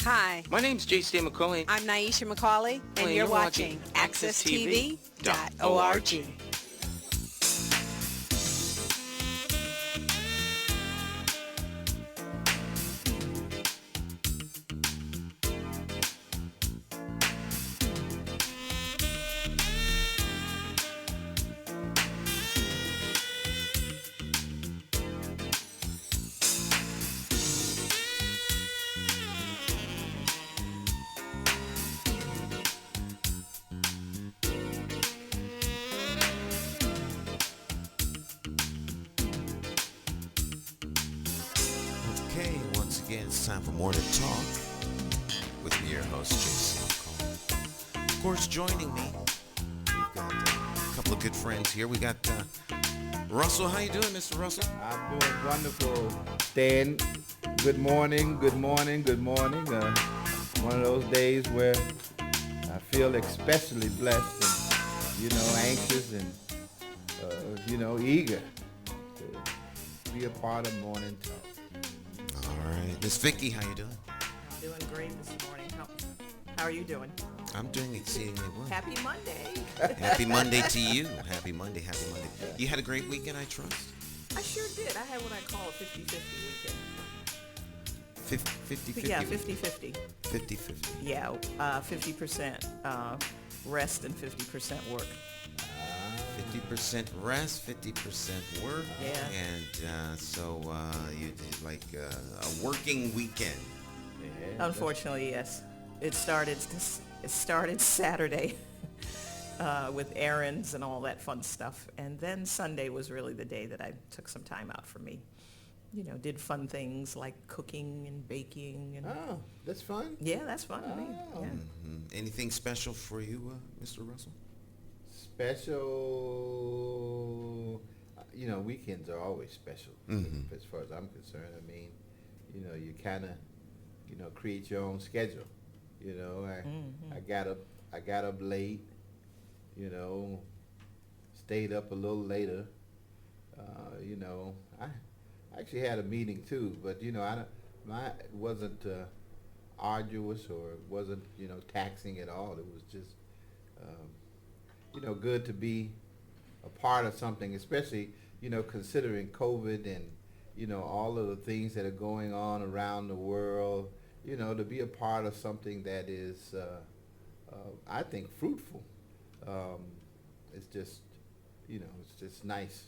Hi, My name's J.C. McCauley. I'm Naisha McCauley, and you're watching AccessTV.org. Okay, once again, it's time for Morning Talk with me, your host, Jason McCauley. Of course, joining me, we've got a couple of good friends here. We got Russell. How you doing, Mr. Russell? I'm doing wonderful, Stan. Good morning, good morning, good morning. One of those days where I feel especially blessed and, anxious and, eager to be a part of Morning Talk. All right. Miss Vicky, how you doing? I'm doing great this morning. How are you doing? I'm doing exceedingly well. Happy Monday. Happy Monday to you. Happy Monday, happy Monday. You had a great weekend, I trust? I sure did. I had what I call a 50-50 weekend. 50-50? Yeah, 50-50. 50-50. Yeah, 50% rest and 50% work. 50% rest, 50% work. Yeah. And so you did like a working weekend. Yeah, Unfortunately, yes. It started Saturday with errands and all that fun stuff. And then Sunday was really the day that I took some time out for me. Did fun things like cooking and baking. And Oh, that's fun. yeah, that's fun to me. Oh. Yeah. Anything special for you, Mr. Russell? Special, weekends are always special as far as I'm concerned. I mean, you kind of, create your own schedule. I got up late, stayed up a little later. I actually had a meeting too, but it wasn't arduous or it wasn't taxing at all. It was just good to be a part of something, especially considering COVID and all of the things that are going on around the world. To be a part of something that is, I think, fruitful. It's just, it's just nice,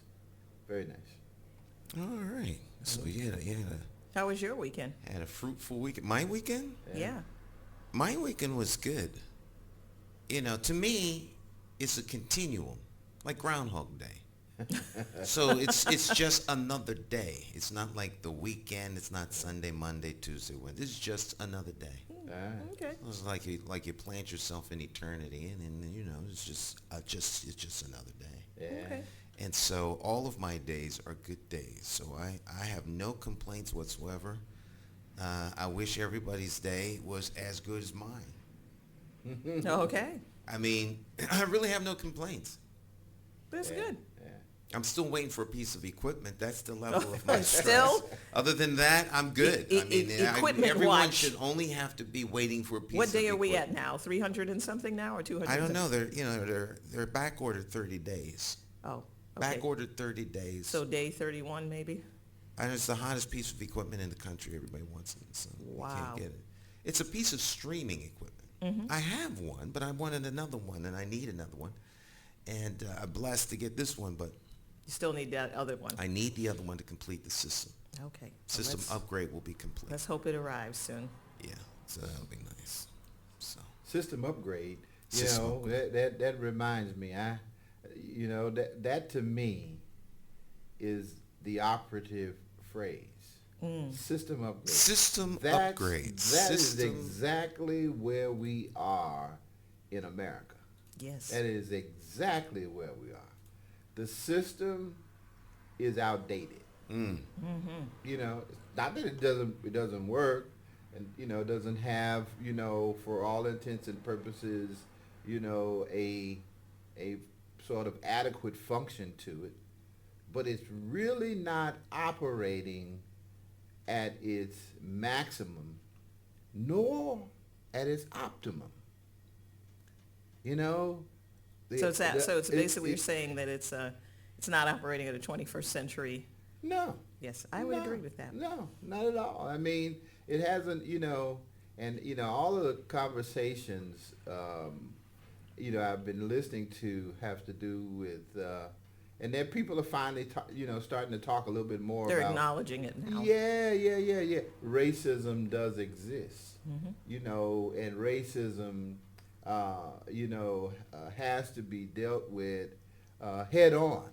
very nice. All right. So you How was your weekend? had a fruitful weekend. My weekend? Yeah. My weekend was good. To me, it's a continuum, like Groundhog Day. So it's just another day. It's not like the weekend. It's not Sunday, Monday, Tuesday, Wednesday. It's just another day. Okay. It's like you plant yourself in eternity, and it's just another day. Yeah. Okay. And so all of my days are good days. So I have no complaints whatsoever. I wish everybody's day was as good as mine. Okay. I mean, I really have no complaints. That's good. Yeah. I'm still waiting for a piece of equipment. That's the level of my stress. Still? Other than that, I'm good. Equipment everyone watch. should only have to be waiting for a piece What of day are we equipment. at now? 300 and something now, or 200? I don't know. They're back ordered 30 days. Oh, okay. Back ordered 30 days. So day 31 maybe? And it's the hottest piece of equipment in the country. Everybody wants it, so you Wow. can't get it. It's a piece of streaming equipment. Mm-hmm. I have one, but I wanted another one, and I need another one. And I'm blessed to get this one, but You still need that other one. I need the other one to complete the system. Okay. Well, System upgrade will be complete. Let's hope it arrives soon. Yeah, so that'll be nice. So System upgrade. System upgrade. That reminds me. That to me is the operative phrase. System upgrade. System upgrade. That is System. exactly where we are in America. Yes. That is exactly where we are. The system is outdated. Not that it doesn't work, and doesn't have for all intents and purposes a sort of adequate function to it, but it's really not operating at its maximum nor at its optimum. You know, So it's basically you're saying that it's not operating at a 21st century. no. Yes, I would agree with that. No, not at all. I mean, it hasn't, and, all of the conversations, I've been listening to have to do with, and then people are finally, starting to talk a little bit more They're about. acknowledging it now. Yeah. Racism does exist, and racism, has to be dealt with head on.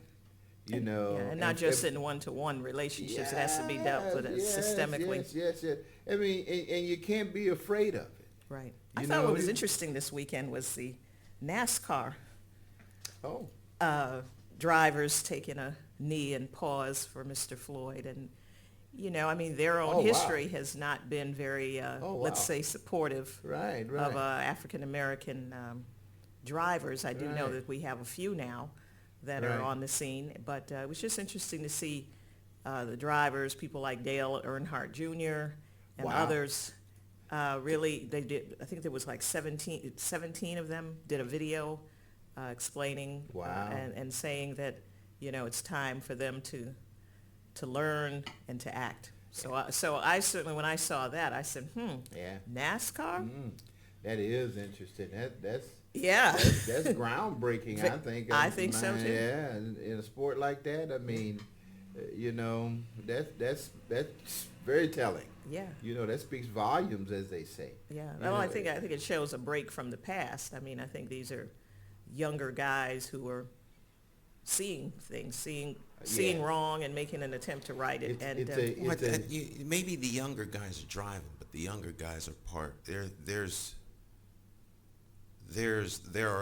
And not just in one-to-one relationships. It has to be dealt with systemically. Yes. I mean, and you can't be afraid of it. Right. I thought what was interesting this weekend was the NASCAR Oh. drivers taking a knee and pause for Mr. Floyd. And, their own Oh, wow. history has not been very, let's wow. say, supportive Right. of African-American drivers. I do know Right. that we have a few now that Right. are on the scene, but it was just interesting to see the drivers, people like Dale Earnhardt Jr. and Wow. others. Really, they did. I think there was like 17 of them did a video explaining Wow. and saying that it's time for them to learn and to act. So I certainly, when I saw that, I said, Yeah. NASCAR. That is interesting. That's Yeah. that's groundbreaking. I think. I think so, too. Yeah, in a sport like that, I mean, that's very telling. Yeah. That speaks volumes, as they say. Yeah. Well, I think it shows a break from the past. I mean, I think these are younger guys who are seeing things, seeing wrong and making an attempt to right it. Maybe the younger guys are driving, but the younger guys are part. There are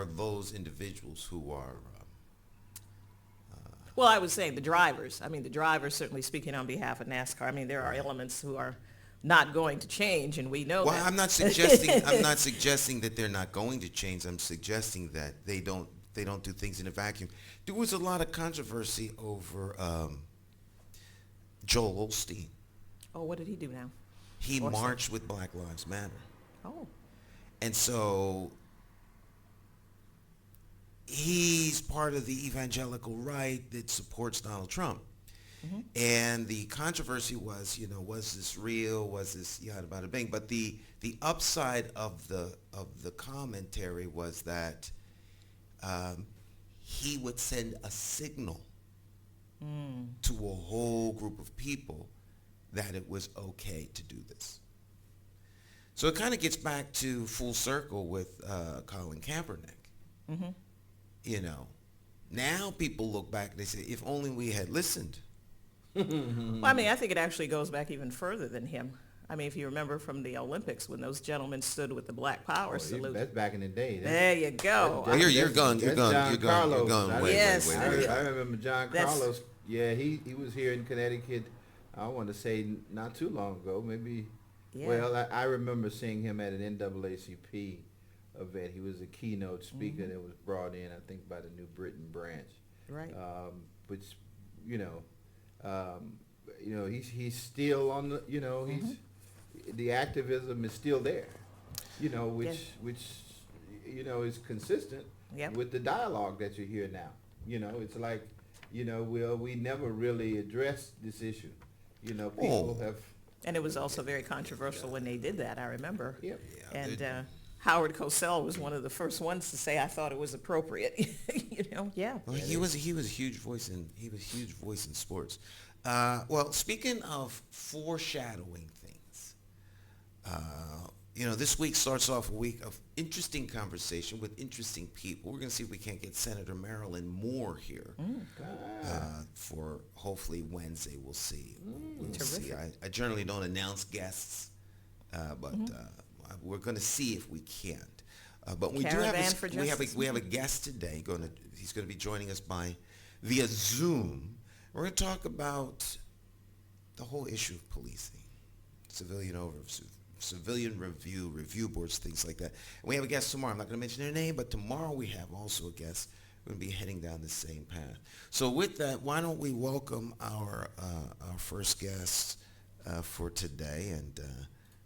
those individuals who are. Well, I was saying the drivers. I mean, the drivers certainly speaking on behalf of NASCAR. I mean, there are elements who are not going to change, and we know that. Well, I'm not suggesting that they're not going to change. I'm suggesting that they don't do things in a vacuum. There was a lot of controversy over Joel Osteen. Oh, what did he do now? He marched with Black Lives Matter. Oh. And so he's part of the evangelical right that supports Donald Trump. Mm-hmm. And the controversy was, was this real? Was this yada bada bing? But the upside of the commentary was that he would send a signal to a whole group of people that it was okay to do this. So it kind of gets back to full circle with Colin Kaepernick. Mm-hmm. Now people look back and they say, if only we had listened. Well, I mean, I think it actually goes back even further than him. I mean, if you remember from the Olympics when those gentlemen stood with the Black Power salute. That's back in the day. There you go. You're going way. Yes. I remember John Carlos. Yeah, he was here in Connecticut. I want to say not too long ago, maybe. Yeah. Well, I remember seeing him at an NAACP event. He was a keynote speaker that was brought in, I think, by the New Britain branch. Right. Which, he's still on the, he's the activism is still there, which is consistent with the dialogue that you hear now. It's like, we never really addressed this issue. People have. And it was also very controversial when they did that, I remember. Yep. And Howard Cosell was one of the first ones to say, I thought it was appropriate. Yeah. Well, he was a huge voice in sports. Well, speaking of foreshadowing things, this week starts off a week of interesting conversation with interesting people. We're going to see if we can't get Senator Marilyn Moore here for hopefully Wednesday. We'll see. We'll see. I generally don't announce guests, but we're going to see if we can't. But we have a guest today. He's going to be joining us via Zoom. We're going to talk about the whole issue of policing, civilian review boards, things like that. And we have a guest tomorrow. I'm not going to mention their name, but tomorrow we have also a guest. We're going to be heading down the same path. So with that, why don't we welcome our first guest for today, and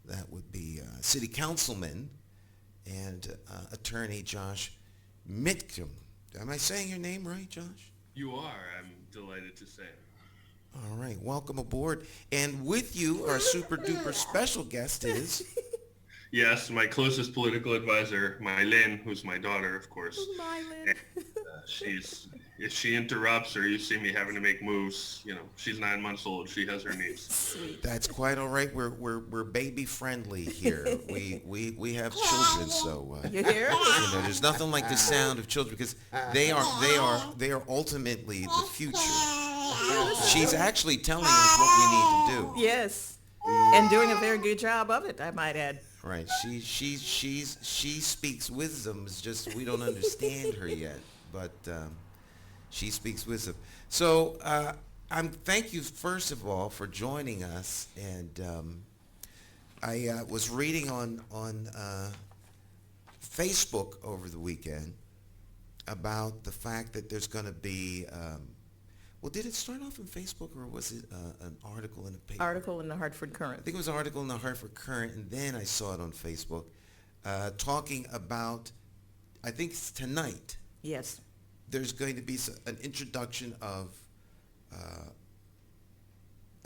That would be City Councilman and Attorney Josh Mitchum. Am I saying your name right, Josh? You are. I'm delighted to say it. All right, welcome aboard. And with you, our super duper special guest is... Yes, my closest political advisor, Mylene, who's my daughter, of course. Mylene. If she interrupts or you see me having to make moves, she's 9 months old. She has her needs. Sweet. That's quite all right. We're baby friendly here. We have children, so You hear? there's nothing like the sound of children because they are ultimately the future. She's actually telling us what we need to do. Yes. And doing a very good job of it, I might add. Right. She speaks wisdom. It's just we don't understand her yet, but she speaks wisdom. So thank you first of all for joining us. And I was reading on Facebook over the weekend about the fact that there's going to be. Well, did it start off on Facebook or was it an article in the paper? Article in the Hartford Courant. I think it was an article in the Hartford Courant, and then I saw it on Facebook, talking about, I think it's tonight, Yes. there's going to be an introduction of,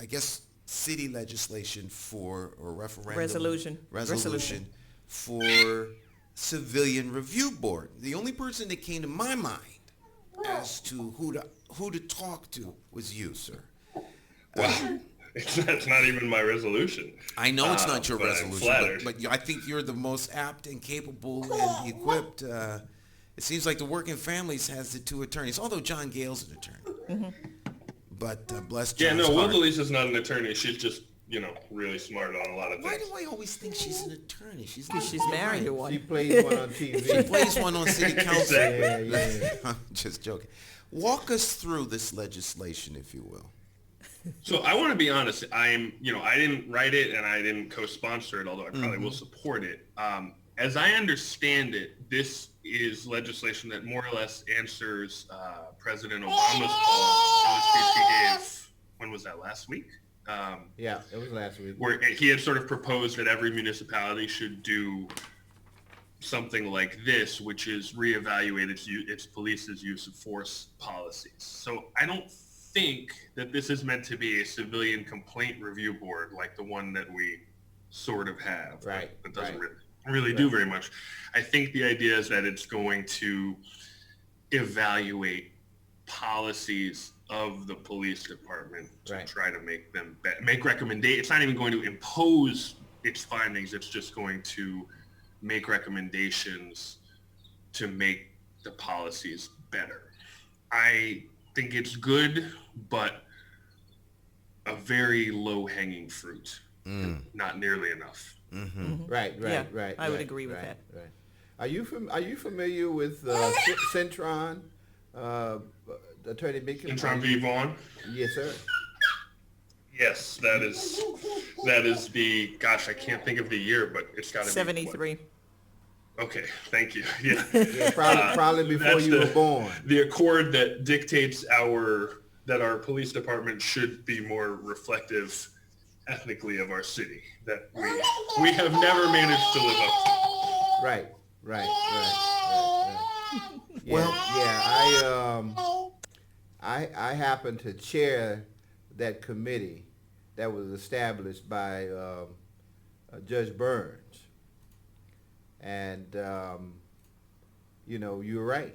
I guess, city legislation for, or referendum. Resolution for civilian review board. The only person that came to my mind as to who to talk to was you, sir. Wow. That's not even my resolution. I know it's not your but I'm resolution, flattered. but I think you're the most apt and capable and equipped. It seems like the Working Families has the two attorneys, although John Gale's an attorney. Mm-hmm. But bless Yeah, John's no, heart. Wildelise not an attorney. She's just, really smart on a lot of Why things. do I always think she's an attorney? She's Married to one. She plays one on TV. She plays one on city council. Exactly. Yeah. I'm just joking. Walk us through this legislation, if you will. So I want to be honest. I didn't write it and I didn't co-sponsor it, although I probably will support it. As I understand it, this is legislation that more or less answers President Obama's call in the speech he gave. When was that? Last week? Yeah, it was last week. Where he had sort of proposed that every municipality should do something like this, which is reevaluate its police's use of force policies. So I don't think that this is meant to be a civilian complaint review board like the one that we sort of have. Right. But doesn't right. really do very much. I think the idea is that it's going to evaluate policies of the police department to Right. try to make them make recommendations. It's not even going to impose its findings. It's just going to make recommendations to make the policies better. I think it's good, but a very low-hanging fruit. Not nearly enough. Right. Yeah, Right. I would right, agree with right, that. Right. Are you familiar with Centron? Attorney Bacon? Intron V. Vaughn? Yes, sir. Yes, that is the, gosh, I can't think of the year, but it's got to be 73. what? Okay, thank you. Yeah. Yeah, probably before That's you were born. The accord that dictates that our police department should be more reflective ethnically of our city that we have never managed to live up to. Right. Yeah, Well- I happen to chair that committee that was established by Judge Burns, and you're right,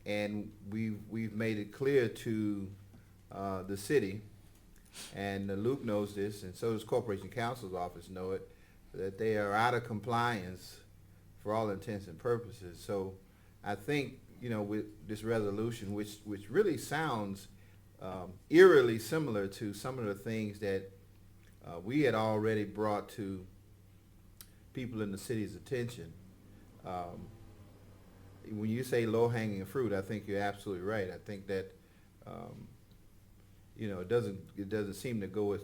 and we've made it clear to the city, and Luke knows this, and so does Corporation Counsel's office know it, that they are out of compliance for all intents and purposes. So I think, with this resolution, which really sounds eerily similar to some of the things that we had already brought to people in the city's attention. When you say low-hanging fruit, I think you're absolutely right. I think that it doesn't seem to go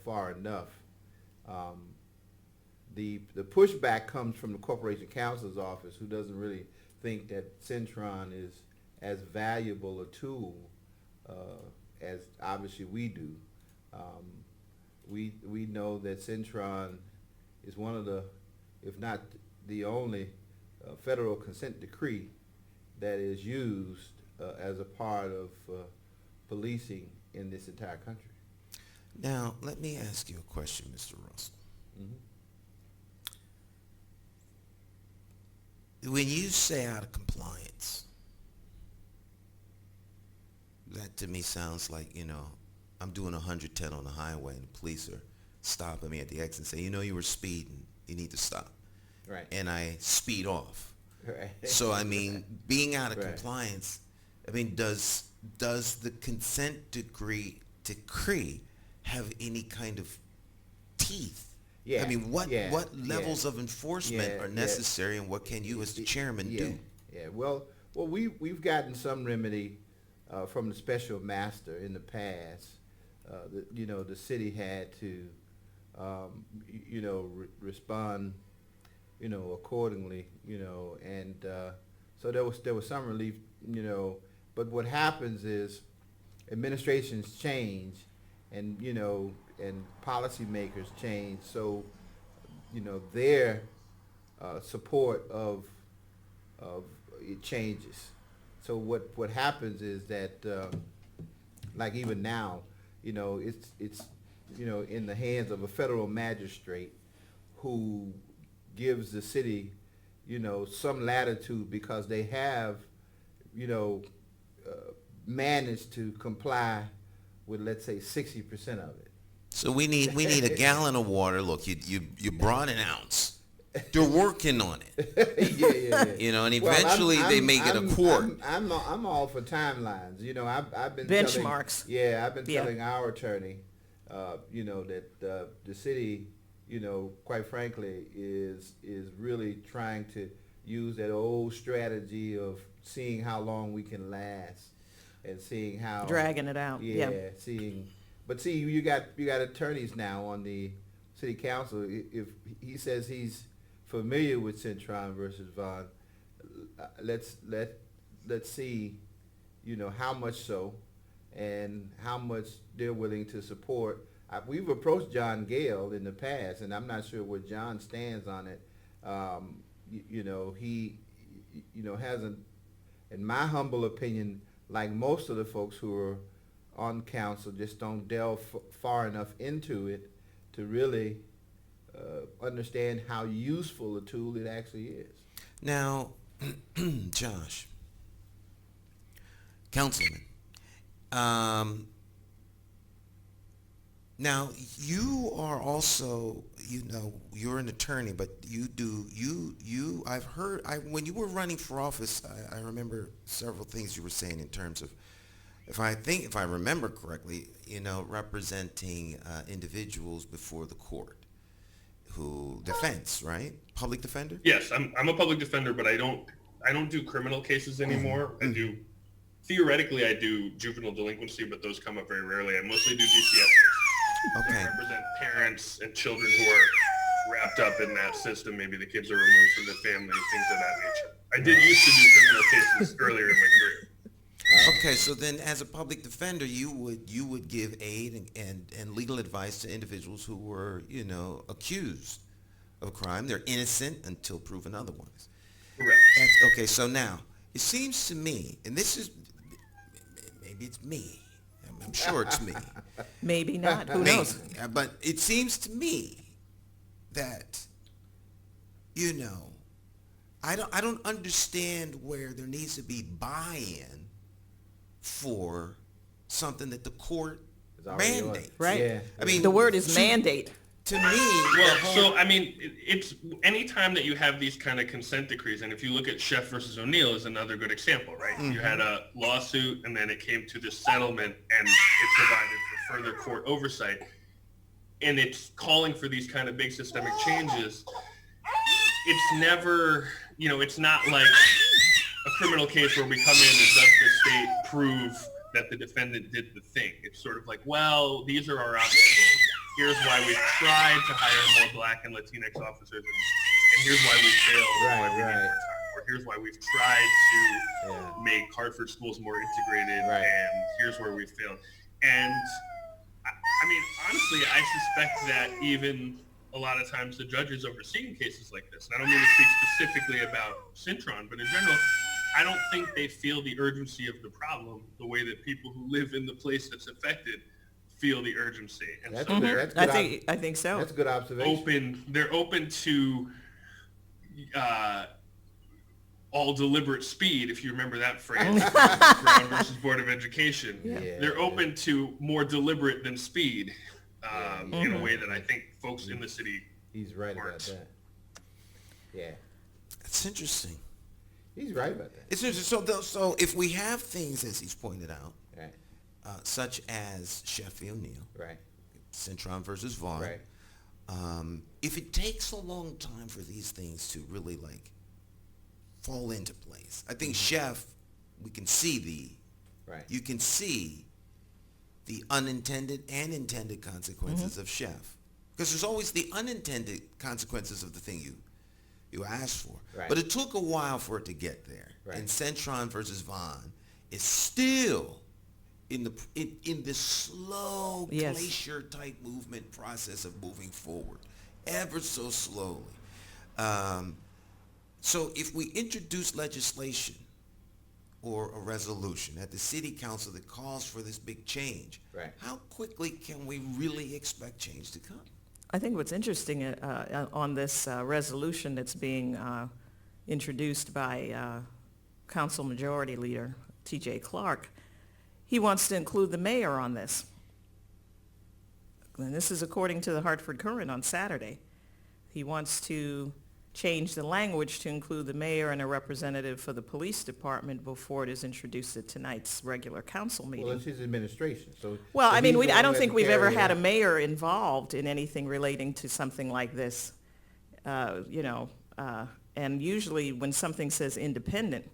far enough. The pushback comes from the Corporation Counsel's office, who doesn't really think that Centron is as valuable a tool as obviously we do. We know that Centron is one of the, if not the only, federal consent decree that is used as a part of policing in this entire country. Now, let me ask you a question, Mr. Russell. When you say out of compliance, that to me sounds like, I'm doing 110 on the highway and the police are stopping me at the exit and say, you were speeding, you need to stop. Right. And I speed off. Right. So, being out of compliance, does the consent decree have any kind of teeth? Yeah. What levels of enforcement are necessary, and what can you as the chairman do? Yeah. Well, we've gotten some remedy from the special master in the past. The city had to, respond, accordingly, and so there was some relief, But what happens is administrations change, and and policymakers change, so their support of it changes. So what happens is that like even now, it's in the hands of a federal magistrate who gives the city some latitude, because they have managed to comply with, let's say, 60% of it. So we need a gallon of water. Look, you brought an ounce. They're working on it. Yeah. And eventually they make it a quart. I'm all for timelines. I've been benchmarks. I've been telling our attorney, that the city, quite frankly, is really trying to use that old strategy of seeing how long we can last and seeing how dragging it out. But you got attorneys now on the city council. If he says he's familiar with Cintron versus Vaughn, let's see, how much so, and how much they're willing to support. We've approached John Gale in the past, and I'm not sure where John stands on it. He hasn't, in my humble opinion, like most of the folks who are on council, just don't delve far enough into it to really understand how useful a tool it actually is. Now, Josh, Councilman, now you are also, you're an attorney, but I've heard, when you were running for office, I remember several things you were saying in terms of, if I remember correctly, representing individuals before the court who defense, right? Public defender? Yes, I'm a public defender, but I don't do criminal cases anymore. Theoretically, I do juvenile delinquency, but those come up very rarely. I mostly do DCS. Okay. I represent parents and children who are wrapped up in that system. Maybe the kids are removed from the family, things of that nature. I did used to do criminal cases earlier in my career. Okay, so then as a public defender, you would give aid and legal advice to individuals who were, accused of a crime. They're innocent until proven otherwise. Correct. Okay, so now, it seems to me, and this is, maybe it's me, I'm sure it's me. Maybe not, who knows? But it seems to me that, I don't understand where there needs to be buy-in for something that the court mandates. Right. Yeah. The word is mandate. To me, it's any time that you have these kind of consent decrees, and if you look at Sheff versus O'Neill is another good example, right? Mm-hmm. You had a lawsuit, and then it came to this settlement, and it provided for further court oversight, and it's calling for these kind of big systemic changes. It's never, it's not like a criminal case where we come in and does the state prove that the defendant did the thing. It's sort of like, well, these are our obstacles. Here's why we've tried to hire more Black and Latinx officers, and here's why we failed. Why we need more time. Or here's why we've tried to make Hartford schools more integrated, and here's where we failed. And honestly, I suspect that even a lot of times the judges overseeing cases like this, and I don't mean to speak specifically about Cintron, but in general, I don't think they feel the urgency of the problem the way that people who live in the place that's affected feel the urgency. And That's so good. they're That's good. I think so. That's a good observation. they're open to all deliberate speed, if you remember that phrase, Brown versus Board of Education. Yeah. They're open to more deliberate than speed in a way that I think folks in the city He's right about aren't. that. Yeah, It's interesting. he's right about that. It's interesting. So if we have things, as he's pointed out, Right, such as Sheffield O'Neal, right, Cintron versus Vaughn, right. if it takes a long time for these things to really fall into place, I think Chef, we can see Right. you can see the unintended and intended consequences of Chef, because there's always the unintended consequences of the thing you asked for. Right. But it took a while for it to get there. Right. And Cintron versus Vaughn is still in this slow Yes. glacier type movement process of moving forward, ever so slowly. So if we introduce legislation or a resolution at the city council that calls for this big change, Right. how quickly can we really expect change to come? I think what's interesting on this resolution that's being introduced by Council Majority Leader T.J. Clark, he wants to include the mayor on this. And this is according to the Hartford Courant on Saturday. He wants to change the language to include the mayor and a representative for the police department before it is introduced at tonight's regular council meeting. Well, it's his administration, so. Well, so I mean, he's the I one don't that think can we've ever carry had a it. mayor involved in anything relating to something like this. And usually when something says independent,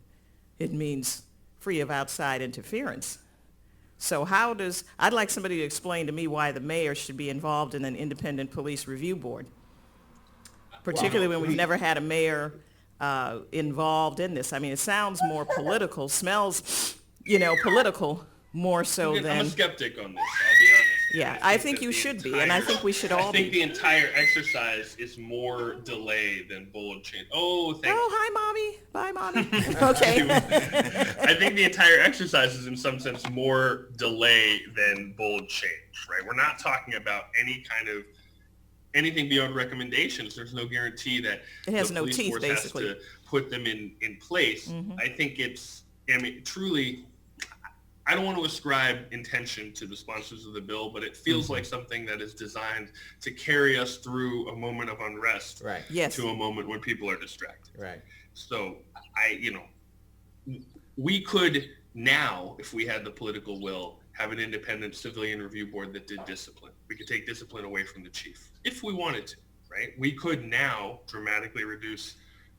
it means free of outside interference. So I'd like somebody to explain to me why the mayor should be involved in an independent police review board, particularly when we've never had a mayor involved in this. I mean, it sounds more political, smells, political more so I'm than. a skeptic on this, I'll be honest. Yeah, I think that you the should be, and I think we should all I think be. the entire exercise is more delay than bold change. Oh, thank you. Oh, hi, Mommy. Bye, Mommy. Okay. I think the entire exercise is in some sense more delay than bold change, right? We're not talking about anything beyond recommendations. There's no guarantee that It has the no police teeth, force basically. has to put them in place. I think truly, I don't want to ascribe intention to the sponsors of the bill, but it feels like something that is designed to carry us through a moment of unrest Right, Yes. to a moment when people are distracted. right. So we could now, if we had the political will, have an independent civilian review board that did discipline. We could take discipline away from the chief if we wanted to, right? We could now dramatically reduce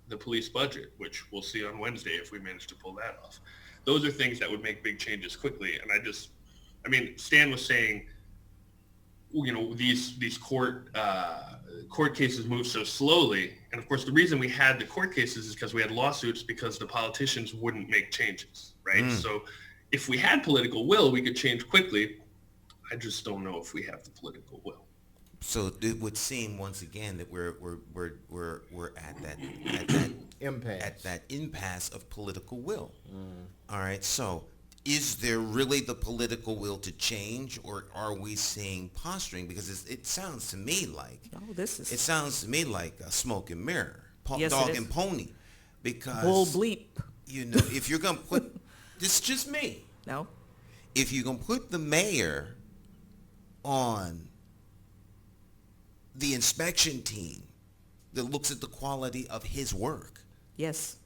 the police budget, which we'll see on Wednesday if we manage to pull that off. Those are things that would make big changes quickly. And Stan was saying, these court cases move so slowly. And of course, the reason we had the court cases is because we had lawsuits because the politicians wouldn't make changes, right? So if we had political will, we could change quickly. I just don't know if we have the political will. So it would seem once again that we're at that Impasse. at that impasse of political will. All right. So is there really the political will to change, or are we seeing posturing? Because it sounds to me like it sounds to me like a smoke and mirror, Yes, dog it is. and pony. Because Bull bleep. if you're gonna put this is just me. No. If you're gonna put the mayor on the inspection team that looks at the quality of his work, Yes.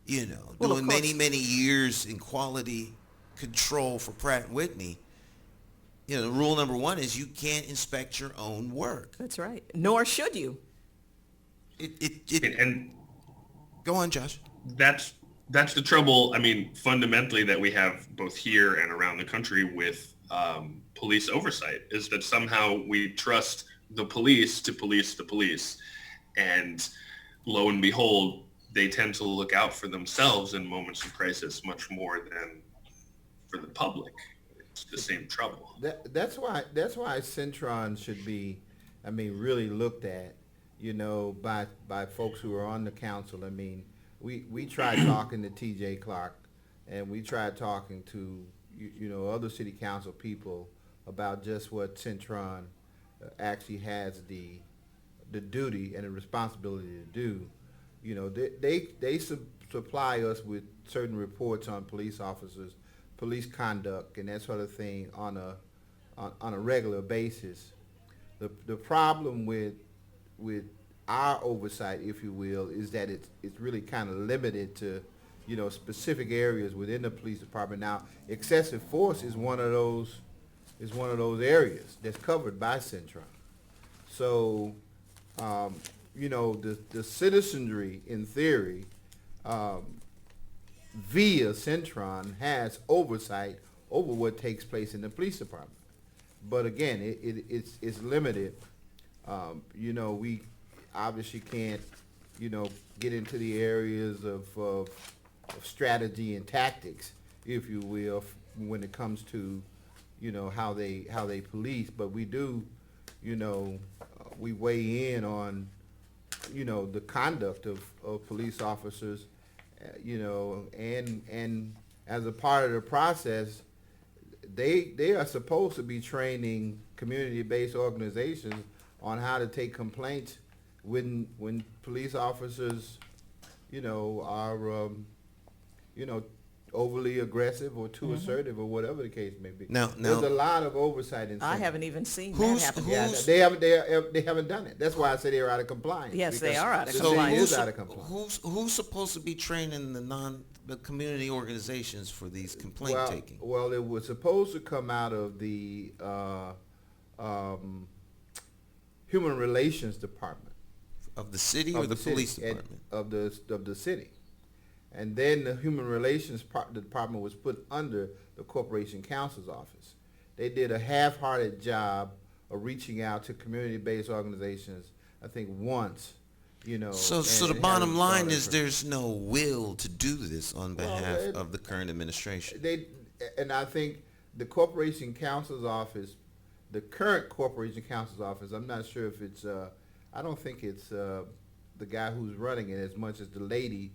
doing Well, of course. many years in quality control for Pratt & Whitney, rule number one is you can't inspect your own work. That's right. Nor should you. And Go on, Josh. that's the trouble, fundamentally, that we have both here and around the country with police oversight, is that somehow we trust the police to police the police. And lo and behold, they tend to look out for themselves in moments of crisis much more than for the public. It's the same trouble. That's why Cintron should be, really looked at by folks who are on the council. I mean, we tried talking to T.J. Clark, and we tried talking to other city council people about just what Centron actually has the duty and the responsibility to do. They supply us with certain reports on police officers, police conduct, and that sort of thing on a regular basis. The problem with our oversight, if you will, is that it's really kind of limited to specific areas within the police department. Now, excessive force is one of those areas that's covered by Centron. So, the citizenry, in theory, via Centron, has oversight over what takes place in the police department. But again, it's limited. We obviously can't, get into the areas of strategy and tactics, if you will, when it comes to, how they police. But we do, we weigh in on, the conduct of police officers, and as a part of the process, they are supposed to be training community-based organizations on how to take complaints when police officers, are, overly aggressive or too assertive or whatever the case may be. Now, there's a lot of oversight in. I haven't even seen that happen. Yeah, they haven't done it. That's why I say they're out of compliance. Yes, they are out of the compliance. city is out of compliance. Who's supposed to be training the community organizations for these complaint taking? Well, it was supposed to come out of the Human Relations Department Of the city or the police department? Of the city. And then the Human Relations Department was put under the Corporation Counsel's Office. They did a half-hearted job of reaching out to community-based organizations, I think once, So the bottom line is there's no will to do this on behalf of the current administration. And I think the Corporation Counsel's Office, the current Corporation Counsel's Office, I'm not sure if it's, I don't think it's the guy who's running it as much as the lady.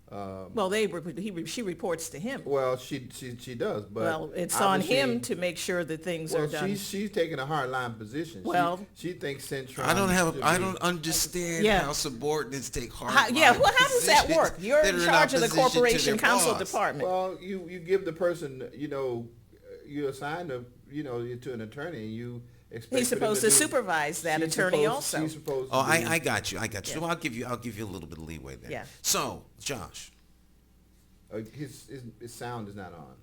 Well, she reports to him. Well, she does, but well, it's on him to make sure that things are done. She's taking a hard line position. Well, she thinks Centron. I don't understand how subordinates take hard line well, how does that work? You're in charge of the opposition to Corporation their Counsel boss. Department. Well, you give the person, you assign them, to an attorney, and you expect. He's supposed to supervise that attorney also. She's supposed. Oh, I got you. Yeah. So I'll give you a little bit of leeway there. Yeah. So, Josh. His sound is not on.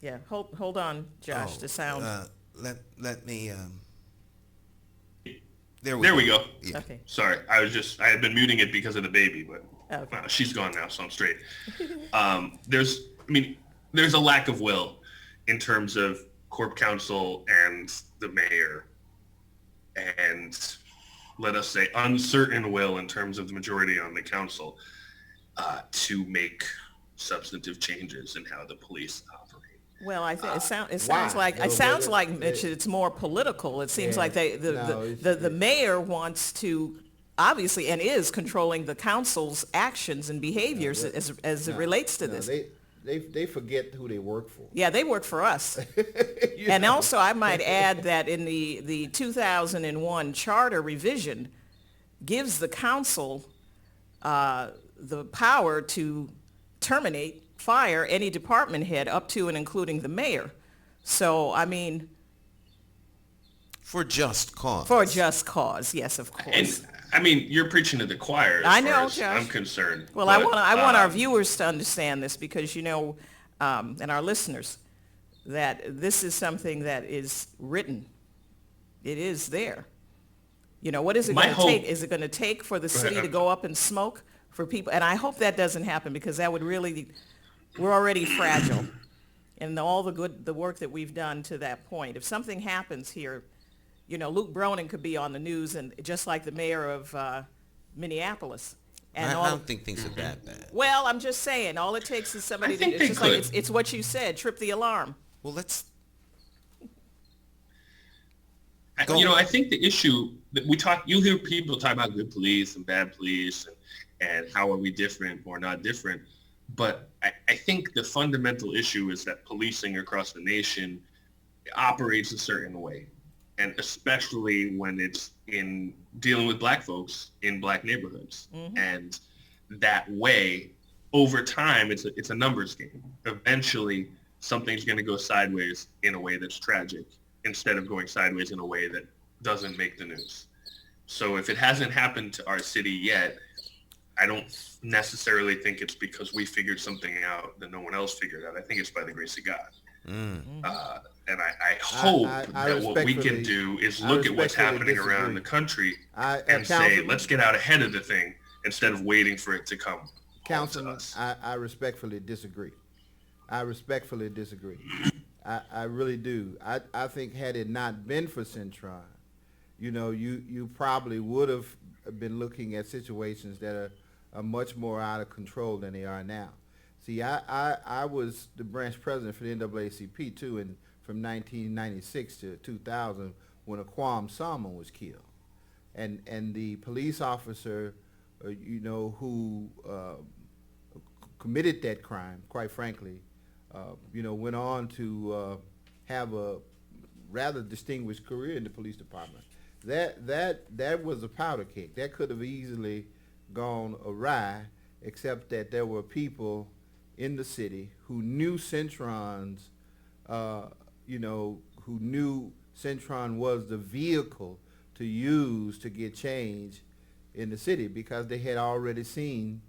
Yeah, hold on, Josh. The sound. Let me. There we go. Yeah. Okay. Sorry, I had been muting it because of the baby, but Okay. she's gone now, so I'm straight. There's a lack of will in terms of Corp Counsel and the mayor, and let us say uncertain will in terms of the majority on the council to make substantive changes in how the police operate. Well, I think it sounds like Mitch, it's more political. It seems like the mayor wants to obviously and is controlling the council's actions and behaviors as it relates to this. They forget who they work for. Yeah, they work for us. And also, I might add that in the 2001 charter revision gives the council the power to terminate, fire any department head up to and including the mayor. So, I mean... For just cause. For just cause, yes, of course. And, you're preaching to the choir as far as I'm concerned. Well, I want our viewers to understand this because, and our listeners, that this is something that is written. It is there. What is it going to take? Is it going to take for the city to go up in smoke for people? And I hope that doesn't happen because that would really, we're already fragile. And all the work that we've done to that point. If something happens here, Luke Broning could be on the news, and just like the mayor of Minneapolis. And I don't think things are that bad. Well, I'm just saying, all it takes is somebody. It's what you said. Trip the alarm. Well, let's. I think the issue you'll hear people talk about good police and bad police and how are we different or not different. But I think the fundamental issue is that policing across the nation operates a certain way. And especially when it's in dealing with black folks in black neighborhoods. Mm-hmm. And that way, over time, it's a numbers game. Eventually, something's going to go sideways in a way that's tragic instead of going sideways in a way that doesn't make the news. So if it hasn't happened to our city yet, I don't necessarily think it's because we figured something out that no one else figured out. I think it's by the grace of God. Mm. And I hope that what we can do is look at what's happening around the country and say, let's get out ahead of the thing instead of waiting for it to come. Councilman, I respectfully disagree. I really do. I think had it not been for Centron, you probably would have been looking at situations that are much more out of control than they are now. See, I was the branch president for the NAACP too, and from 1996 to 2000 when Aquam Salmon was killed, and the police officer, who committed that crime, quite frankly, went on to have a rather distinguished career in the police department. That was a powder keg. That could have easily gone awry, except that there were people in the city who knew Centron's, who knew Centron was the vehicle to use to get change in the city because they had already seen,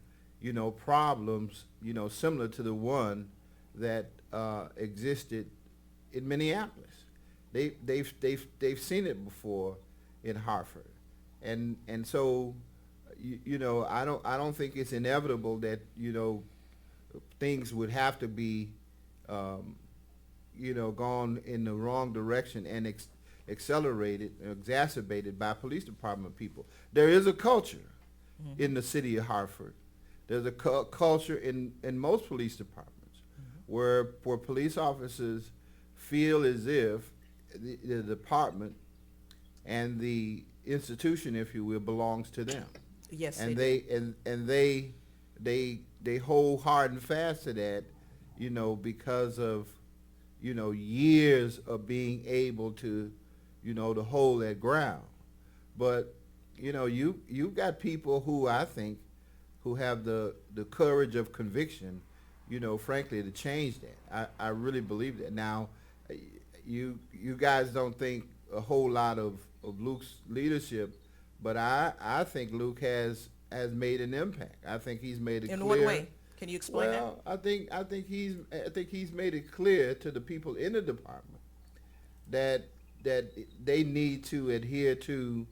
problems, similar to the one that existed in Minneapolis. They've seen it before in Hartford, and so I don't think it's inevitable that things would have to be gone in the wrong direction and accelerated, exacerbated by police department people. There is a culture mm-hmm. in the city of Hartford. There's a culture in most police departments mm-hmm. where police officers feel as if the department and the institution, if you will, belongs to them. Yes, and they hold hard and fast to that, because of years of being able to to hold that ground. But you've got people who I think who have the courage of conviction, frankly, to change that. I really believe that. Now, you guys don't think a whole lot of Luke's leadership, but I think Luke has made an impact. I think he's made it clear. In what way? Can you explain that? Well, I think he's made it clear to the people in the department that they need to adhere to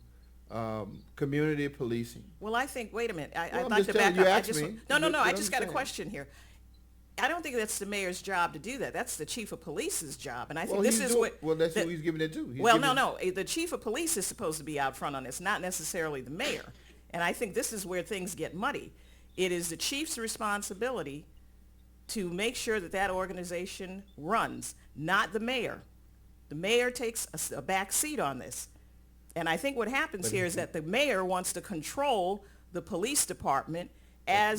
community policing. Well, I think. Wait a minute. I'd like to back up. I just got a question here. I don't think that's the mayor's job to do that. That's the chief of police's job, and I think this is what. Well, that's who he's giving it to. No. The chief of police is supposed to be out front on this, not necessarily the mayor. And I think this is where things get muddy. It is the chief's responsibility to make sure that organization runs, not the mayor. The mayor takes a back seat on this. And I think what happens here is that the mayor wants to control the police department and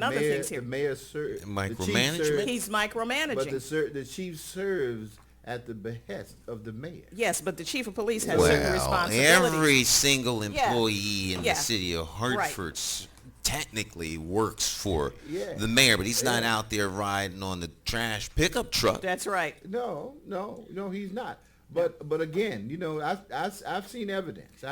other things here. The mayor micromanagement. He's micromanaging. But the chief serves at the behest of the mayor. Yes, but the chief of police has certain responsibilities. Every single employee in the city of Hartford technically works for the mayor, but he's not out there riding on the trash pickup truck. That's right. No, he's not. But again, I've seen evidence.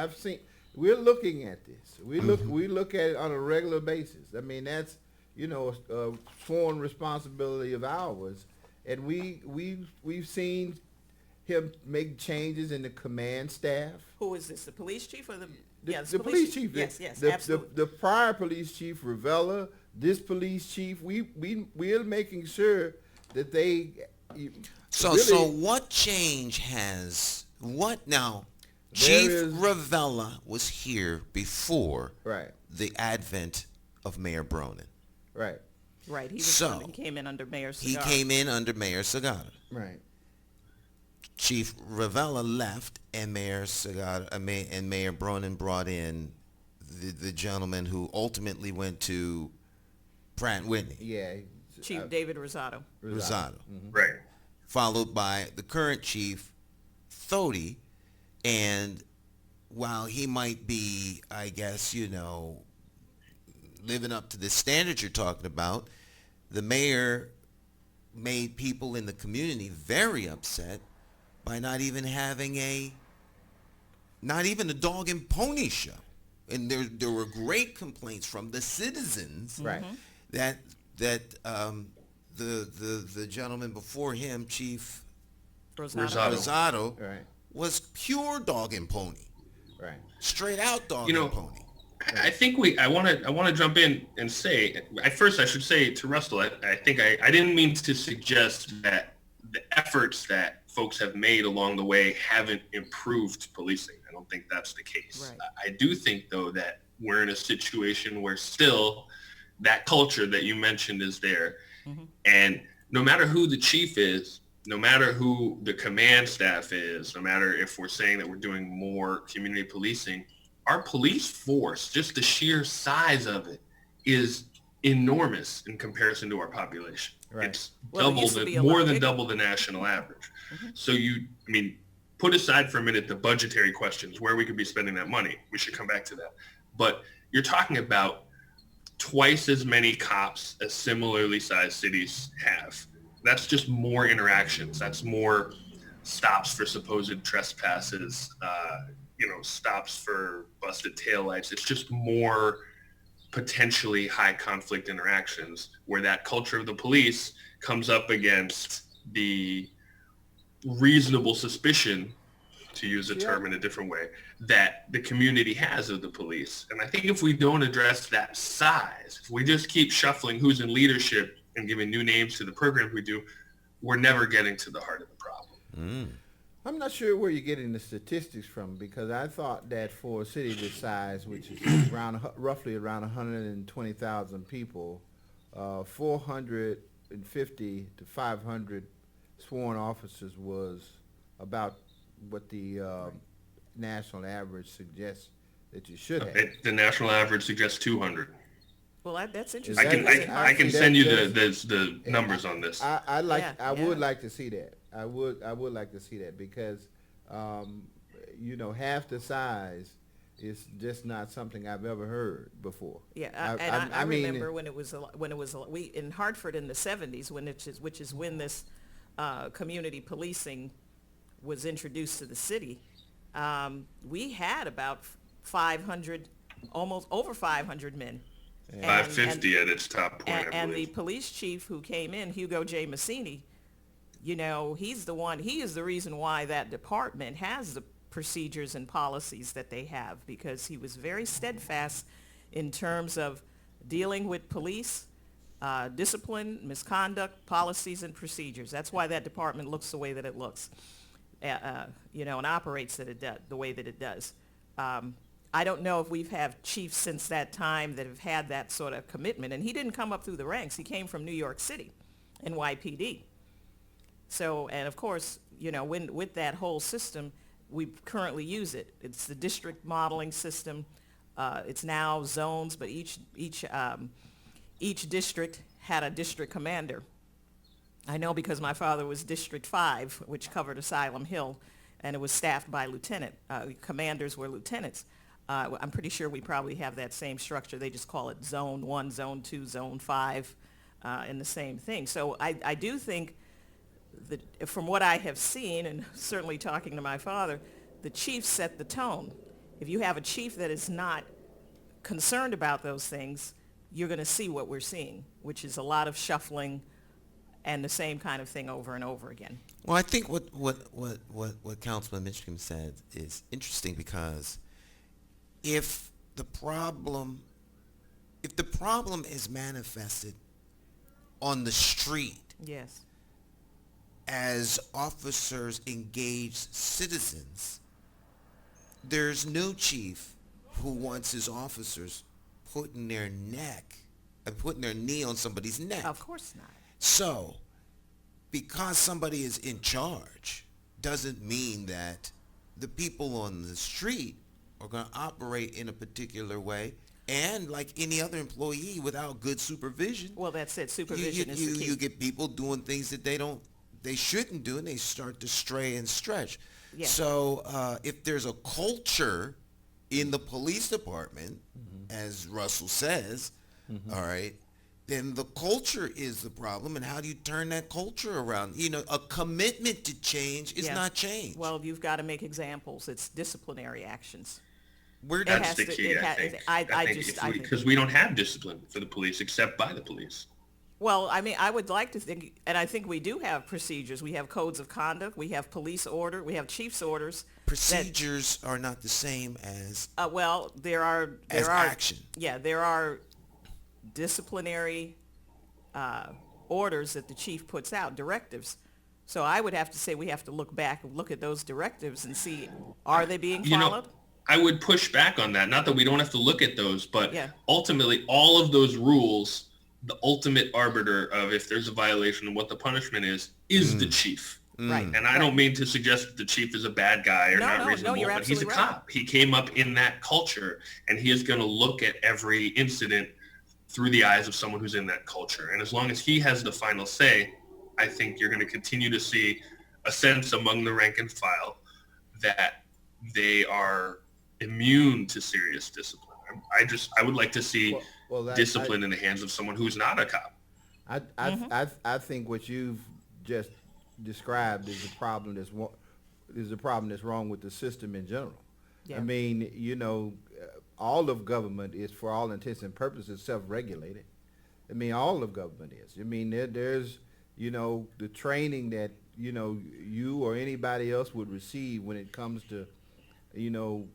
We're looking at this. We look at it on a regular basis. I mean, that's a sworn responsibility of ours, and we've seen him make changes in the command staff. Who is this? The police chief or the the police chief? Yes, absolutely. The prior police chief, Ravella, this police chief, we're making sure that they. So what change now? Chief Ravella was here before the advent of Mayor Bronin. Right. Right. He came in under Mayor Segarra. Right. Chief Ravella left, and Mayor and Mayor Bronin brought in the gentleman who ultimately went to Pratt and Whitney, Yeah. Chief David Rosado. Rosado, Right. followed by the current chief, Thody. And while he might be, I guess, living up to the standards you're talking about, the mayor made people in the community very upset by not even having a dog and pony show. And there were great complaints from the citizens, Right. that the gentleman before him, Chief Rosado. Rosado, Right. was pure dog and pony, Right. straight out dog and pony. I think I want to jump in and say, at first I should say to Russell, I think I didn't mean to suggest that the efforts that folks have made along the way haven't improved policing. I don't think that's the case. Right. I do think, though, that we're in a situation where still that culture that you mentioned is there. And no matter who the chief is, no matter who the command staff is, no matter if we're saying that we're doing more community policing, our police force, just the sheer size of it, is enormous in comparison to our population. Right. It's Well, it used to be a more lot than bigger. double the national average. So put aside for a minute the budgetary questions, where we could be spending that money. We should come back to that. But you're talking about twice as many cops as similarly sized cities have. That's just more interactions. That's more stops for supposed trespasses, stops for busted taillights. It's just more potentially high conflict interactions where that culture of the police comes up against the reasonable suspicion, to use a term in a different way, that the community has of the police. And I think if we don't address that size, if we just keep shuffling who's in leadership and giving new names to the programs we do, we're never getting to the heart of the problem. I'm not sure where you're getting the statistics from, because I thought that for a city this size, which is roughly around 120,000 people, 450 to 500 sworn officers was about what the national average suggests that you should have. The national average suggests 200. Well, that's I interesting. can send you the numbers on this. I Yeah. would like to see that. I would like to see that, because half the size is just not something I've ever heard before. Yeah, I remember when it was we in Hartford in the 70s, which is when this community policing was introduced to the city. We had about 500, almost over 500 men. 550 at its top point, I and the believe. police chief who came in, Hugo J. Massini, he is the reason why that department has the procedures and policies that they have, because he was very steadfast in terms of dealing with police, discipline, misconduct, policies, and procedures. That's why that department looks the way that it looks, and operates the way that it does. I don't know if we've had chiefs since that time that have had that sort of commitment. And he didn't come up through the ranks. He came from New York City, NYPD. So, and of course, with that whole system, we currently use it. It's the district modeling system. It's now zones, but each district had a district commander. I know because my father was District 5, which covered Asylum Hill, and it was staffed by lieutenant. Commanders were lieutenants. I'm pretty sure we probably have that same structure. They just call it Zone 1, Zone 2, Zone 5, and the same thing. So I do think that from what I have seen, and certainly talking to my father, the chief set the tone. If you have a chief that is not concerned about those things, you're going to see what we're seeing, which is a lot of shuffling and the same kind of thing over and over again. Well, I think what Councilman Mitchum said is interesting, because if the problem is manifested on the street, Yes. as officers engage citizens, there's no chief who wants his officers putting their knee on somebody's neck. Of course not. So, because somebody is in charge, doesn't mean that the people on the street are going to operate in a particular way. And like any other employee, without good supervision, Well, that's it. Supervision is you, the key. you get people doing things that they shouldn't do, and they start to stray and stretch. Yeah. So if there's a culture in the police department, as Russell says, all right, then the culture is the problem. And how do you turn that culture around? You know, a commitment to change is Yeah. not change. Well, you've got to make examples. It's disciplinary actions. We're It has That's the to- key, it I ha- think. I think- Because we don't have discipline for the police except by the police. Well, I mean, I would like to think, and I think we do have procedures. We have codes of conduct. We have police order. We have chief's orders. Procedures are not the same as Well, there are action. Yeah, there are disciplinary orders that the chief puts out, directives. So I would have to say we have to look back and look at those directives and see, are they being You followed? know, I would push back on that. Not that we don't have to look at those, but Yeah. ultimately all of those rules, the ultimate arbiter of if there's a violation and what the punishment is the chief. Right. And I don't mean to suggest that the chief is a bad guy or not reasonable, you're but he's a absolutely right. cop. He came up in that culture, and he is going to look at every incident through the eyes of someone who's in that culture. And as long as he has the final say, I think you're going to continue to see a sense among the rank and file that they are immune to serious discipline. I would like to see discipline in the hands of someone who's not a cop. I think what you've just described is the problem that's wrong with the system in general. Yeah. I mean, you know, all of government is, for all intents and purposes, self-regulated. I mean, all of government is. I mean, there's, you know, the training that, you know, you or anybody else would receive when it comes to, you know,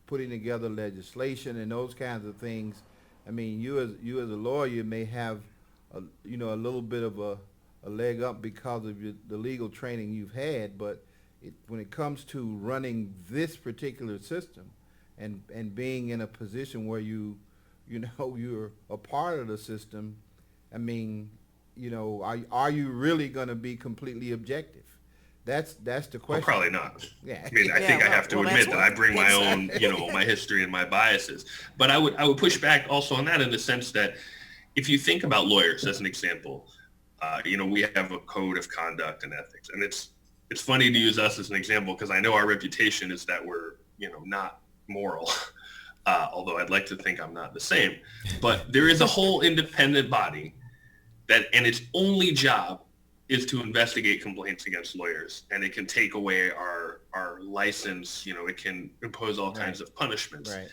putting together legislation and those kinds of things. I mean, you as a lawyer may have, a little bit of a leg up because of the legal training you've had, but when it comes to running this particular system and being in a position where you're a part of the system, I mean, you know, are you really going to be completely objective? That's the question. Well, probably not. Yeah. I mean, I think I have to admit that I bring my own, my history and my biases. But I would push back also on that in the sense that if you think about lawyers as an example, we have a code of conduct and ethics, and it's funny to use us as an example because I know our reputation is that we're, not moral. Although I'd like to think I'm not the same, but there is a whole independent body and its only job is to investigate complaints against lawyers, and it can take away our license. It can impose all kinds of punishments. Right.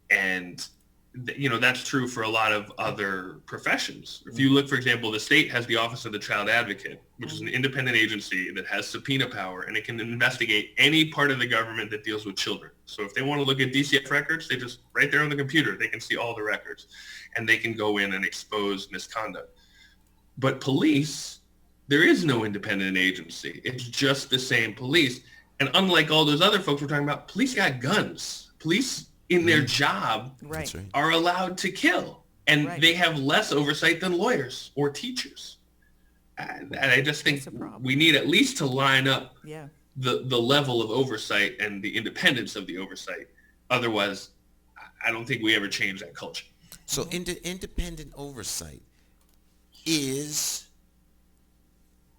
And, that's true for a lot of other professions. If you look, for example, the state has the Office of the Child Advocate, which is an independent agency that has subpoena power, and it can investigate any part of the government that deals with children. So if they want to look at DCF records, they just, right there on the computer, they can see all the records, and they can go in and expose misconduct. But police, there is no independent agency. It's just the same police. And unlike all those other folks we're talking about, police got guns. Police in their job Right. are allowed to kill. And they have less oversight than lawyers or teachers. And I just think That's a problem. we need at least to line up Yeah. the level of oversight and the independence of the oversight. Otherwise, I don't think we ever change that culture. So independent oversight is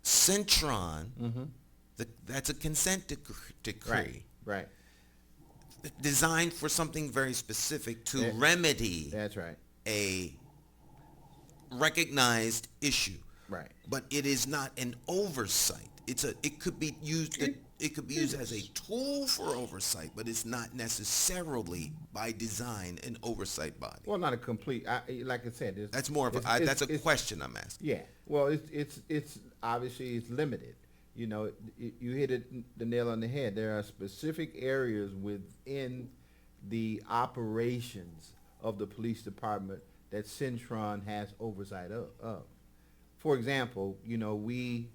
Centron. That's a consent decree Right. designed for something very specific to Yeah. remedy That's right. a recognized issue. Right. But it is not an oversight. It could be used as a tool for oversight, but it's not necessarily by design an oversight body. Well, not a complete. Like I said, That's more of that's a question I'm asking. Yeah. Well, it's obviously it's limited. You hit the nail on the head. There are specific areas within the operations of the police department that Centron has oversight of. For example, we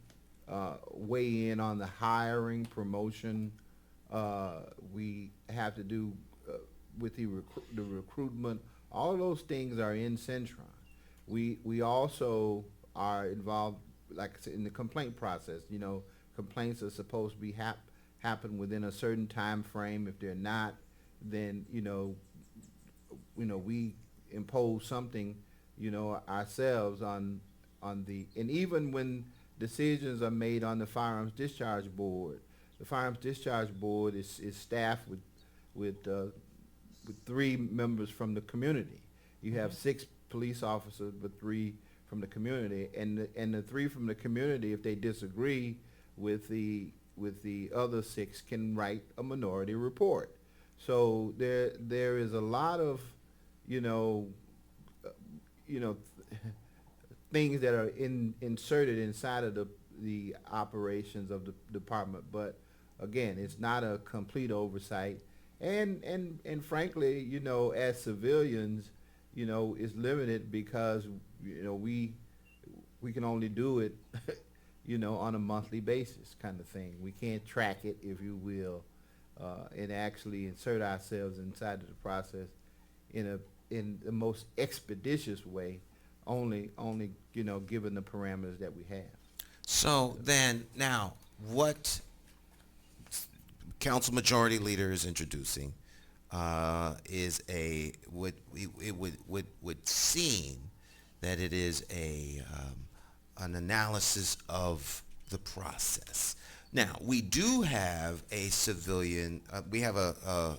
weigh in on the hiring, promotion. We have to do with the recruitment. All of those things are in Centron. We also are involved, like I said, in the complaint process. complaints are supposed to be happen within a certain time frame. If they're not, then we impose something, ourselves on the, and even when decisions are made on the firearms discharge board, the firearms discharge board is staffed with 3 members from the community. You have 6 police officers, but 3 from the community, and the 3 from the community, if they disagree with the other 6, can write a minority report. So there is a lot of things that are inserted inside of the operations of the department, but again, it's not a complete oversight, and frankly, as civilians, is limited because we can only do it on a monthly basis, kind of thing. We can't track it, if you will, and actually insert ourselves inside of the process in the most expeditious way, only given the parameters that we have. So then, now, what Council Majority Leader is introducing is would seem that it is an analysis of the process. Now, we do have a civilian. We have a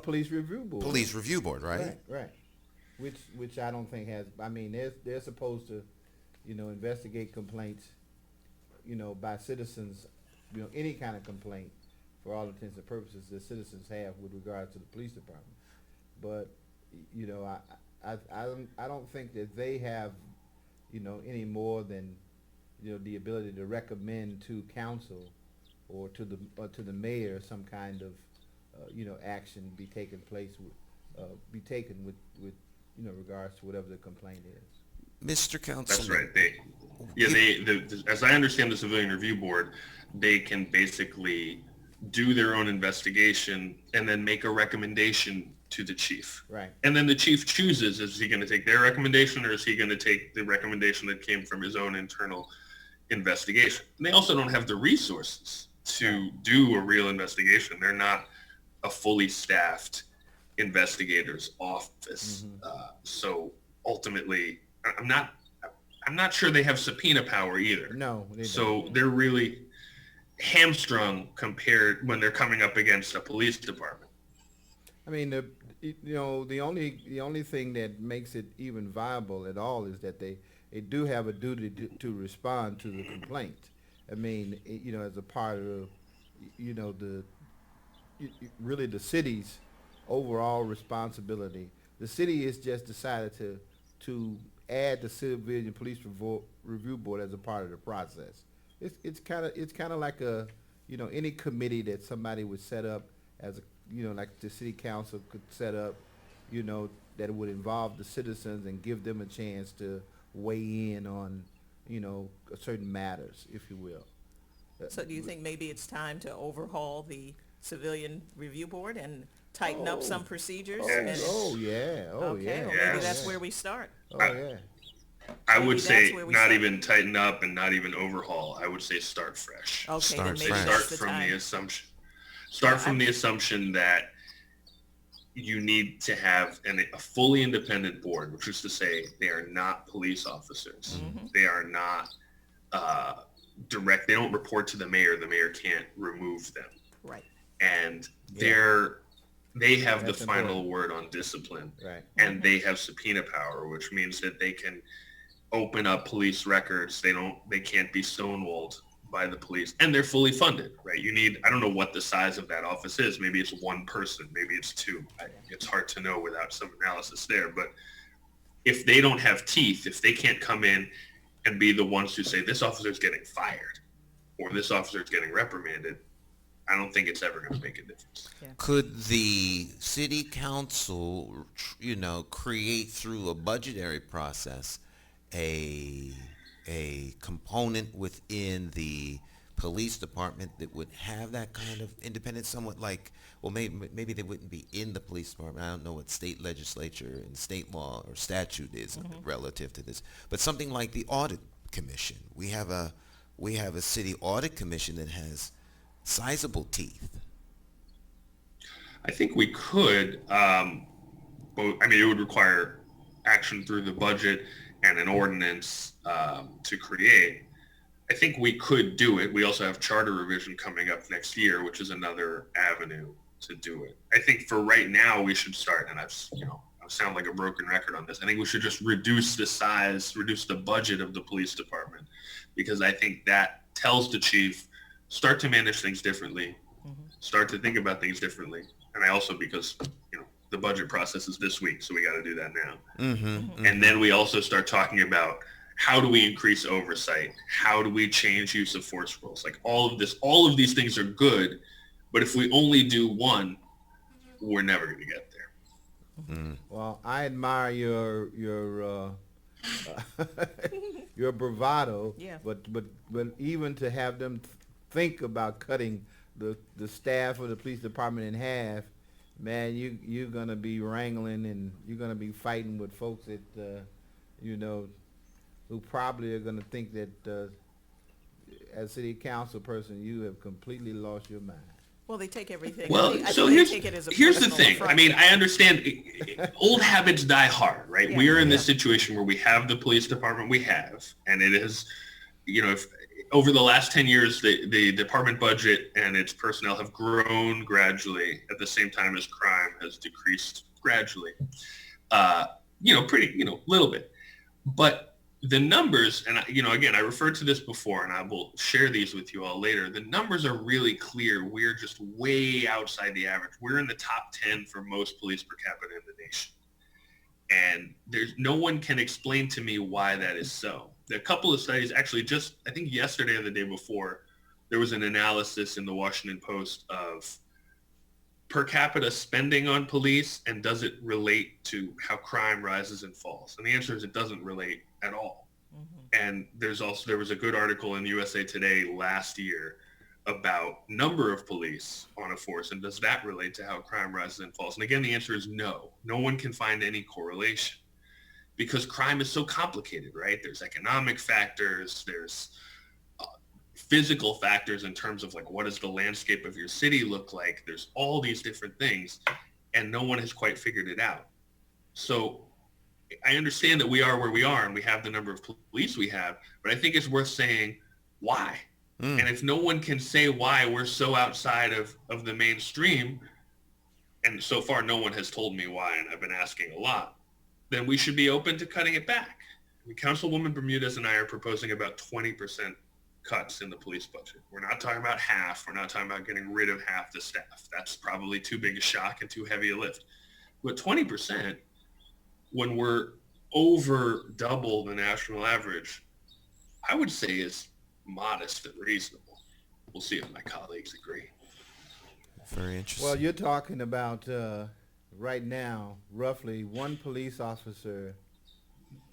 police review board. Police review board, right? Right. Which I don't think has. I mean, they're supposed to, investigate complaints, by citizens, any kind of complaint, for all intents and purposes, that citizens have with regard to the police department. But, I don't think that they have, any more than, the ability to recommend to council or to the mayor some kind of, action be taken with regards to whatever the complaint is. Mr. Councilman. That's right. As I understand the Civilian Review Board, they can basically do their own investigation and then make a recommendation to the chief. Right. And then the chief chooses, is he going to take their recommendation or is he going to take the recommendation that came from his own internal investigation? And they also don't have the resources to do a real investigation. They're not a fully staffed investigator's office. So ultimately, I'm not sure they have subpoena power either. No, they don't. So they're really hamstrung compared when they're coming up against a police department. I mean, the only thing that makes it even viable at all is that they do have a duty to respond to the complaint. I mean, as a part of, really the city's overall responsibility. The city has just decided to add the Civilian Police Review Board as a part of the process. It's kind of like any committee that somebody would set up as like the city council could set up, that would involve the citizens and give them a chance to weigh in on, certain matters, if you will. So do you think maybe it's time to overhaul the Civilian Review Board and tighten up some procedures? Yes. Okay, well, maybe that's where we start. I would Maybe say that's where we not start. even tighten up and not even overhaul. I would say start fresh. Okay, Start then maybe fresh. Start that's the from time. the assumption. Start from the assumption that you need to have a fully independent board, which is to say they are not police officers. They are not direct. They don't report to the mayor. The mayor can't remove them. Right. And they have That's the final important. word on discipline. Right. And they have subpoena power, which means that they can open up police records. They can't be stonewalled by the police, and they're fully funded, right? I don't know what the size of that office is. Maybe it's 1 person, maybe it's 2. It's hard to know without some analysis there. But if they don't have teeth, if they can't come in and be the ones who say this officer is getting fired or this officer is getting reprimanded, I don't think it's ever going to make a difference. Could the city council, create through a budgetary process a component within the police department that would have that kind of independence, somewhat like, well, maybe they wouldn't be in the police department. I don't know what state legislature and state law or statute is relative to this, but something like the audit commission. We have a we have a city audit commission that has sizable teeth. I think we could, but I mean, it would require action through the budget and an ordinance to create. I think we could do it. We also have charter revision coming up next year, which is another avenue to do it. I think for right now we should start, and I sound like a broken record on this. I think we should just reduce the budget of the police department, because I think that tells the chief, start to manage things differently, start to think about things differently. And I also, because, the budget process is this week, so we got to do that now. And then we also start talking about, how do we increase oversight? How do we change use of force rules? Like all of these things are good, but if we only do one, we're never going to get there. Well, I admire your your bravado, but even to have them think about cutting the staff of the police department in half, man, you're gonna be wrangling and you're gonna be fighting with folks that who probably are gonna think that as city council person you have completely lost your mind. Well, they take everything. Well, so here's the thing. affront. I mean, I understand old habits die hard, right? Yeah. We are in this situation where we have the police department we have, and it is, if over the last 10 years, the department budget and its personnel have grown gradually at the same time as crime has decreased gradually, little bit. But the numbers, and again, I referred to this before, and I will share these with you all later. The numbers are really clear. We're just way outside the average. We're in the top 10 for most police per capita in the nation. And there's no one can explain to me why that is so. There are a couple of studies, actually just, I think yesterday or the day before, there was an analysis in the Washington Post of per capita spending on police, and does it relate to how crime rises and falls? And the answer is it doesn't relate at all. And there was a good article in USA Today last year about number of police on a force, and does that relate to how crime rises and falls? And again, the answer is no. No one can find any correlation, because crime is so complicated, right? There's economic factors, there's physical factors in terms of like, what does the landscape of your city look like? There's all these different things, and no one has quite figured it out. So I understand that we are where we are and we have the number of police we have, but I think it's worth saying why. And if no one can say why we're so outside of the mainstream, and so far no one has told me why, and I've been asking a lot, then we should be open to cutting it back. I mean, Councilwoman Bermudez and I are proposing about 20% cuts in the police budget. We're not talking about half. We're not talking about getting rid of half the staff. That's probably too big a shock and too heavy a lift. But 20%, when we're over double the national average, I would say is modest and reasonable. We'll see if my colleagues agree. Very interesting. Well, you're talking about right now roughly one police officer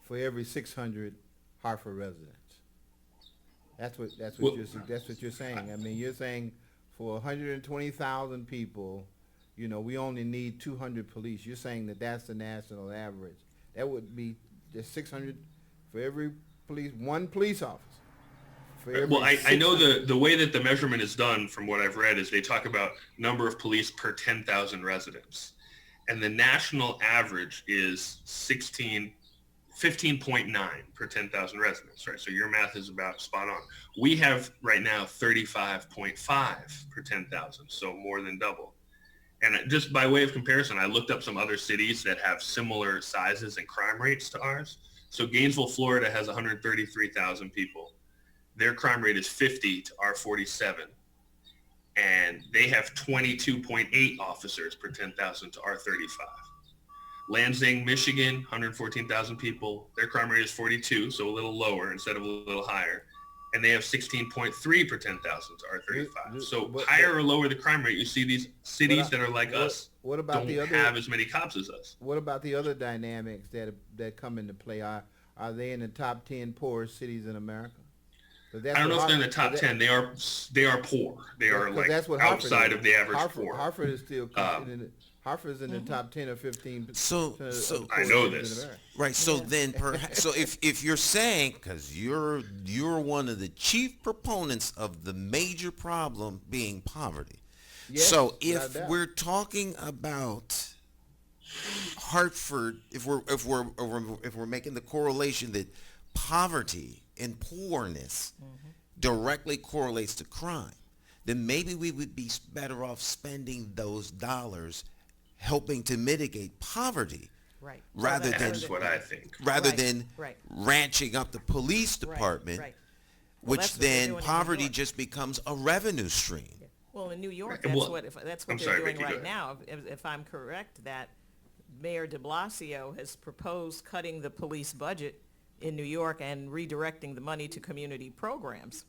for every 600 Hartford residents. That's what you're saying. I mean, you're saying for 120,000 people, we only need 200 police. You're saying that that's the national average. That would be just 600 for every one police officer. Well, I know the way that the measurement is done, from what I've read, is they talk about number of police per 10,000 residents. And the national average is 15.9 per 10,000 residents, right? So your math is about spot on. We have right now 35.5 per 10,000, so more than double. And just by way of comparison, I looked up some other cities that have similar sizes and crime rates to ours. So Gainesville, Florida has 133,000 people. Their crime rate is 50 to our 47. And they have 22.8 officers per 10,000 to our 35. Lansing, Michigan, 114,000 people. Their crime rate is 42, so a little lower instead of a little higher. And they have 16.3 per 10,000 to our 35. So higher or lower the crime rate, you see these cities that are like us don't have as many cops as us. What about the other dynamics that come into play? Are they in the top 10 poorest cities in America? I don't know if they're in the top 10. They are poor. They are like outside of the average poor. Hartford is still Hartford's in the top 10 or 15. So I know this. right. So then, perhaps, so if you're saying, because you're one of the chief proponents of the major problem being poverty. Yes, So without if doubt. we're talking about Hartford, if we're making the correlation that poverty and poorness directly correlates to crime, then maybe we would be better off spending those dollars helping to mitigate poverty Right. rather than That's what I think. Right, than right. ranching up the police Right, department, right. Well, which that's what they're then doing in New poverty York. just becomes a revenue stream. Well, in New York, Right, well, that's I'm what they're sorry, doing Vicky, go right ahead. now. If I'm correct, that Mayor de Blasio has proposed cutting the police budget in New York and redirecting the money to community programs.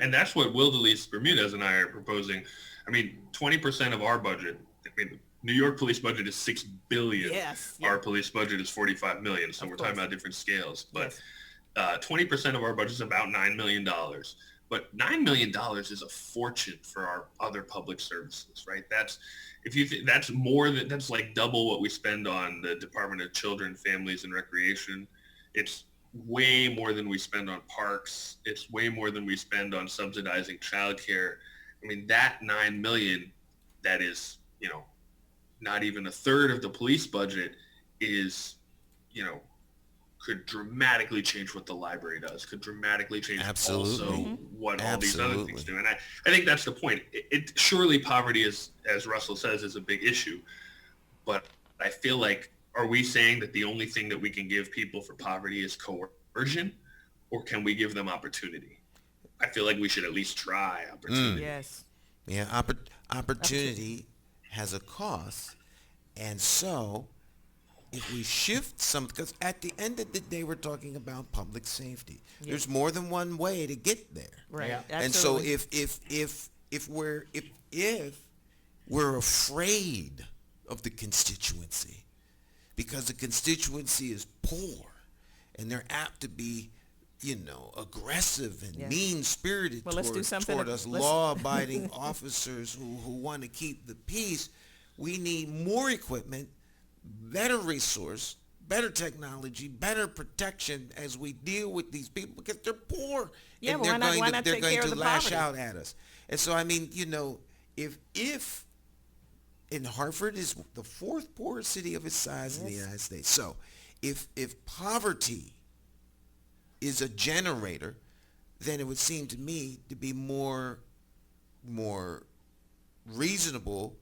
And that's what Wildelis Bermudez and I are proposing. I mean, 20% of our budget, I mean, New York police budget is $6 billion. Yes, Our yeah. police budget is $45 million. So Of we're talking course. about different scales. But Yes. 20% of our budget is about $9 million. But $9 million is a fortune for our other public services, right? That's that's more than that's like double what we spend on the Department of Children, Families, and Recreation. It's way more than we spend on parks. It's way more than we spend on subsidizing childcare. I mean, that $9 million, that is, not even a third of the police budget is, could dramatically change what the library does, could dramatically change Absolutely. also what all these other Absolutely. things do. And I think that's the point. Surely poverty is, as Russell says, is a big issue. But I feel like, are we saying that the only thing that we can give people for poverty is coercion, or can we give them opportunity? I feel like we should at least try opportunity. Yes. Yeah, opportunity has a cost, and so if we shift some, because at the end of the day, we're talking about public safety. Yeah. There's more than one way to get there. Right. Yeah. And so Absolutely. if we're afraid of the constituency because the constituency is poor and they're apt to be, aggressive and Yeah. mean-spirited Well, let's do something toward to- us let's- law-abiding officers who want to keep the peace, we need more equipment, better resource, better technology, better protection as we deal with these people because they're poor. Yeah, and well, why not they're take going care to of the lash poverty? out at us. And so, I mean, if in Hartford is the fourth poorest city of its size in the Yes. United States. So if poverty is a generator, then it would seem to me to be more reasonable.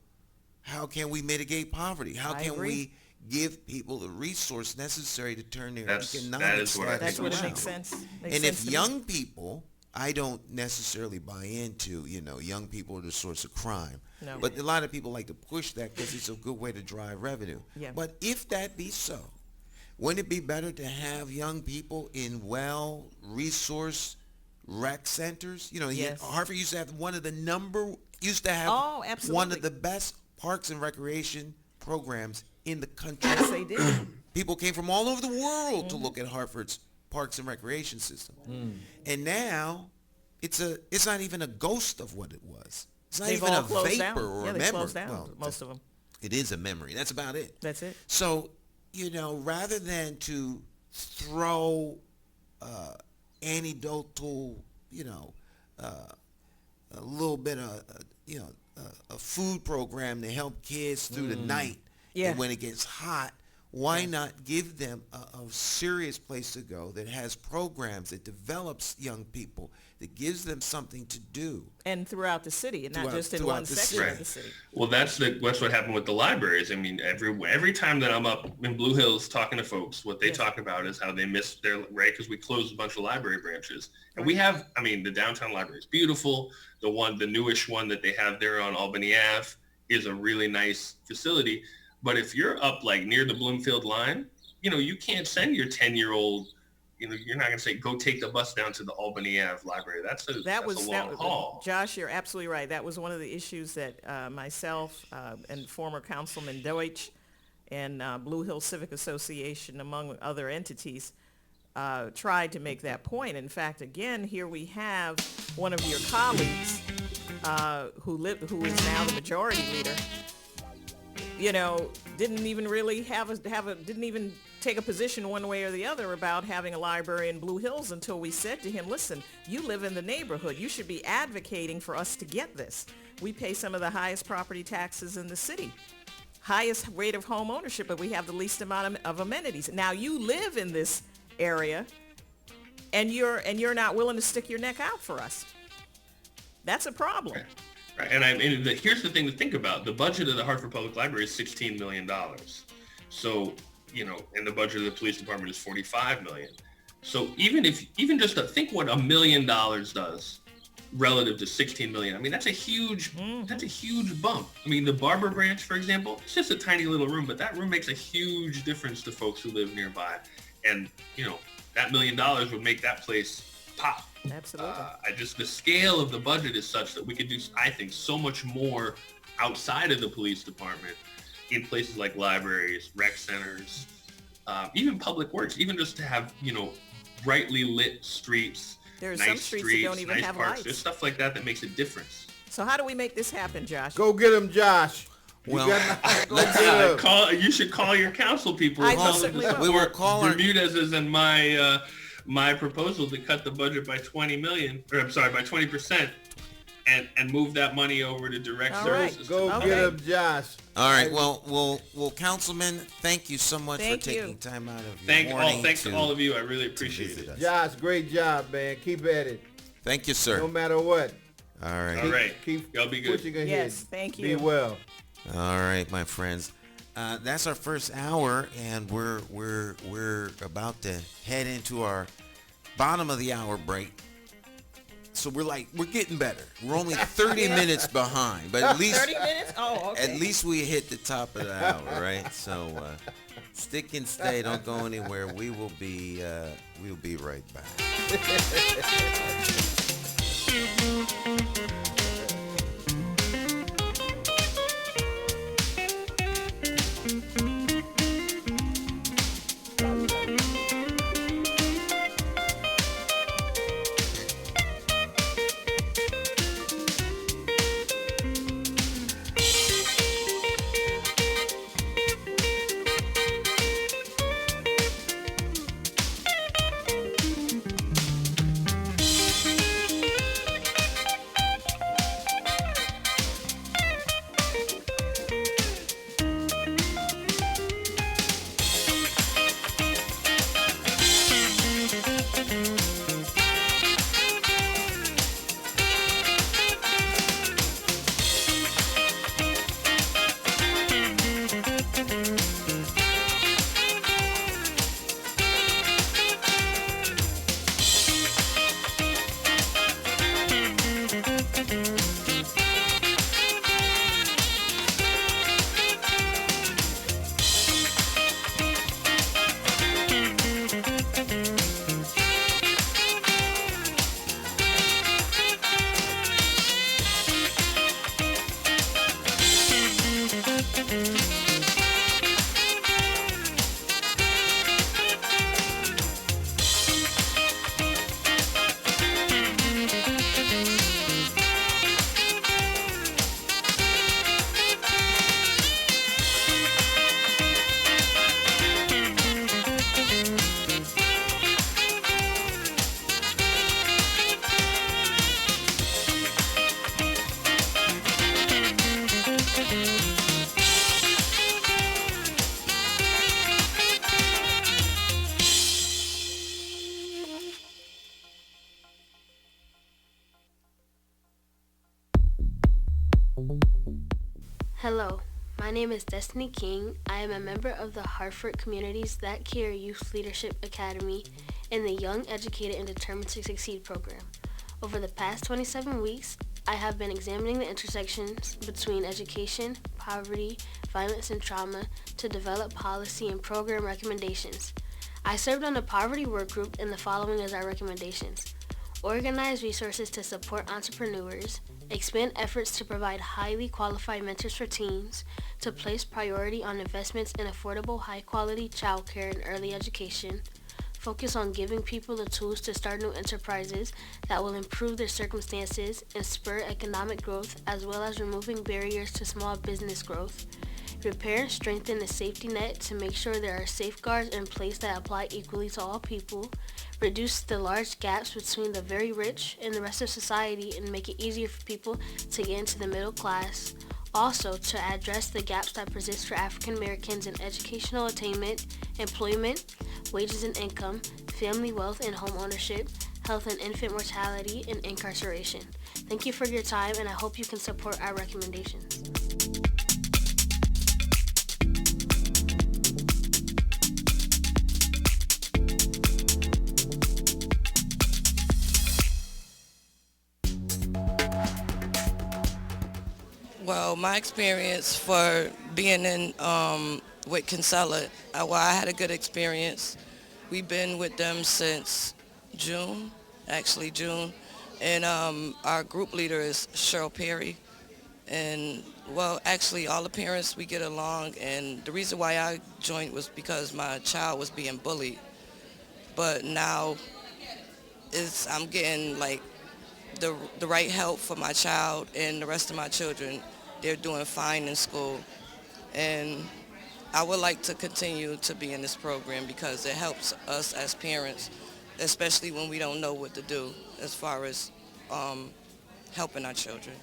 How can we mitigate poverty? How I can agree. we give people the resource necessary to turn their That is economics what I That's think what we it should makes do. sense. and if young people, I don't necessarily buy into, young people are the source of crime. No. But a lot of people like to push that because it's a good way to drive revenue. Yeah. But if that be so, wouldn't it be better to have young people in well-resourced rec centers? Yes. Harvard used to have one of Oh, absolutely. one of the best parks and recreation programs in the country. Yes, they did. People came from all over the world to look at Hartford's parks and recreation system. And now it's not even a ghost of what it was. It's not They've even all a closed vapor down. or Yeah, a they memory. closed down, Well, most of them. it is a memory. That's about it. That's it. So, rather than to throw anecdotal, a little bit of, a food program to help kids through the night. Yeah. And when it gets hot, why not give them a serious place to go that has programs, that develops young people, that gives them something to do? And throughout the city, and not just in throughout one the section city. of the city. Well, that's what happened with the libraries. I mean, every time that I'm up in Blue Hills talking to folks, what they Yes. talk about is how they miss their, right, because we closed a bunch of library branches. And we have, the downtown library is beautiful. The newish one that they have there on Albany Ave is a really nice facility. But if you're up like near the Bloomfield line, you can't send your 10-year-old, you're not going to say, go take the bus down to the Albany Ave library. That's a long haul. Josh, you're absolutely right. That was one of the issues that myself and former Councilman Deutsch and Blue Hill Civic Association, among other entities, tried to make that point. In fact, again, here we have one of your colleagues who is now the majority leader. didn't even really didn't even take a position one way or the other about having a library in Blue Hills until we said to him, listen, you live in the neighborhood. You should be advocating for us to get this. We pay some of the highest property taxes in the city, highest rate of home ownership, but we have the least amount of amenities. Now you live in this area and you're not willing to stick your neck out for us. That's a problem. Right. And here's the thing to think about. The budget of the Hartford Public Library is $16 million. So, and the budget of the police department is $45 million. So even just to think what $1 million does relative to $16 million, I mean, that's a huge bump. I mean, the Barber Branch, for example, it's just a tiny little room, but that room makes a huge difference to folks who live nearby. And, that $1 million would make that place pop. Absolutely. The scale of the budget is such that we could do, I think, so much more outside of the police department in places like libraries, rec centers, even public works, even just to have, brightly lit streets, There's nice some streets that don't even nice have parks. lights. There's stuff like that makes a difference. So how do we make this happen, Josh? Go get him, Josh. Well, You should call your council people and I tell them certainly to will. We will support call our- Bermudez's and my proposal to cut the budget by 20%, and move that money over to direct All right. services. Go Okay. get him, Josh. All right. Well, Councilman, thank you so much Thank for you. taking time out of your morning. Thanks to all of you. I really appreciate visit it. us. Josh, great job, man. Keep at it. Thank you, No sir. matter what. All right. All right. Keep Y'all be good. pushing ahead. Yes, thank Be you. well. All right, my friends. That's our first hour, and we're about to head into our bottom of the hour break. So we're getting better. We're only 30 minutes behind, but at least 30 minutes? Oh, okay. at least we hit the top of the hour, right? So stick and stay. Don't go anywhere. We'll be right back. Hello, my name is Destiny King. I am a member of the Hartford Communities That Care Youth Leadership Academy in the Young, Educated, and Determined to Succeed program. Over the past 27 weeks, I have been examining the intersections between education, poverty, violence, and trauma to develop policy and program recommendations. I served on the poverty work group, and the following is our recommendations. Organize resources to support entrepreneurs, expand efforts to provide highly qualified mentors for teens, to place priority on investments in affordable, high-quality childcare and early education, focus on giving people the tools to start new enterprises that will improve their circumstances and spur economic growth, as well as removing barriers to small business growth, repair and strengthen the safety net to make sure there are safeguards in place that apply equally to all people, reduce the large gaps between the very rich and the rest of society and make it easier for people to get into the middle class. Also, to address the gaps that persist for African Americans in educational attainment, employment, wages and income, family wealth and home ownership, health and infant mortality, and incarceration. Thank you for your time, and I hope you can support our recommendations. Well, my experience for being in with Kinsella, I had a good experience. We've been with them since June, and our group leader is Cheryl Perry. And well, actually, all the parents, we get along, and the reason why I joined was because my child was being bullied. But now I'm getting like the right help for my child and the rest of my children. They're doing fine in school, and I would like to continue to be in this program because it helps us as parents, especially when we don't know what to do as far as helping our children.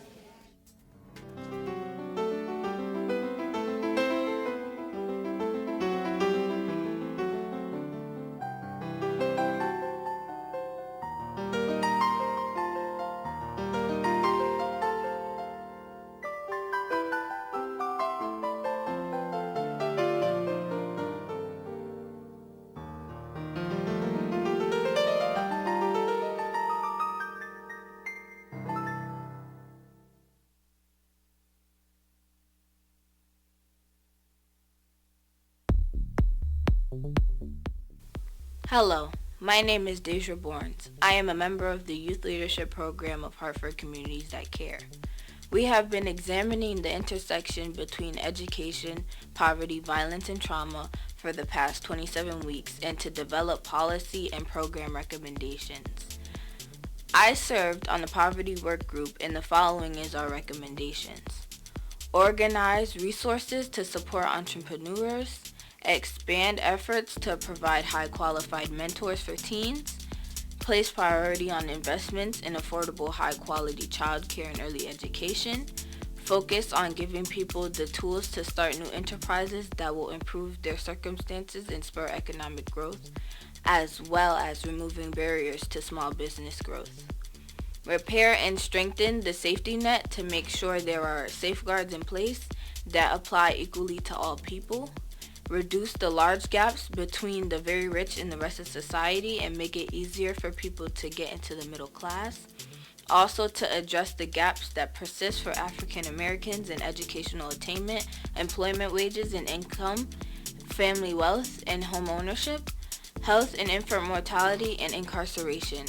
Hello, my name is Deja Borns. I am a member of the Youth Leadership Program of Hartford Communities That Care. We have been examining the intersection between education, poverty, violence, and trauma for the past 27 weeks and to develop policy and program recommendations. I served on the poverty work group, and the following is our recommendations. Organize resources to support entrepreneurs. Expand efforts to provide high-qualified mentors for teens. Place priority on investments in affordable, high-quality childcare and early education. Focus on giving people the tools to start new enterprises that will improve their circumstances and spur economic growth, as well as removing barriers to small business growth. Repair and strengthen the safety net to make sure there are safeguards in place that apply equally to all people. Reduce the large gaps between the very rich and the rest of society and make it easier for people to get into the middle class. Also, to address the gaps that persist for African Americans in educational attainment, employment, wages and income, family wealth and home ownership, health and infant mortality, and incarceration.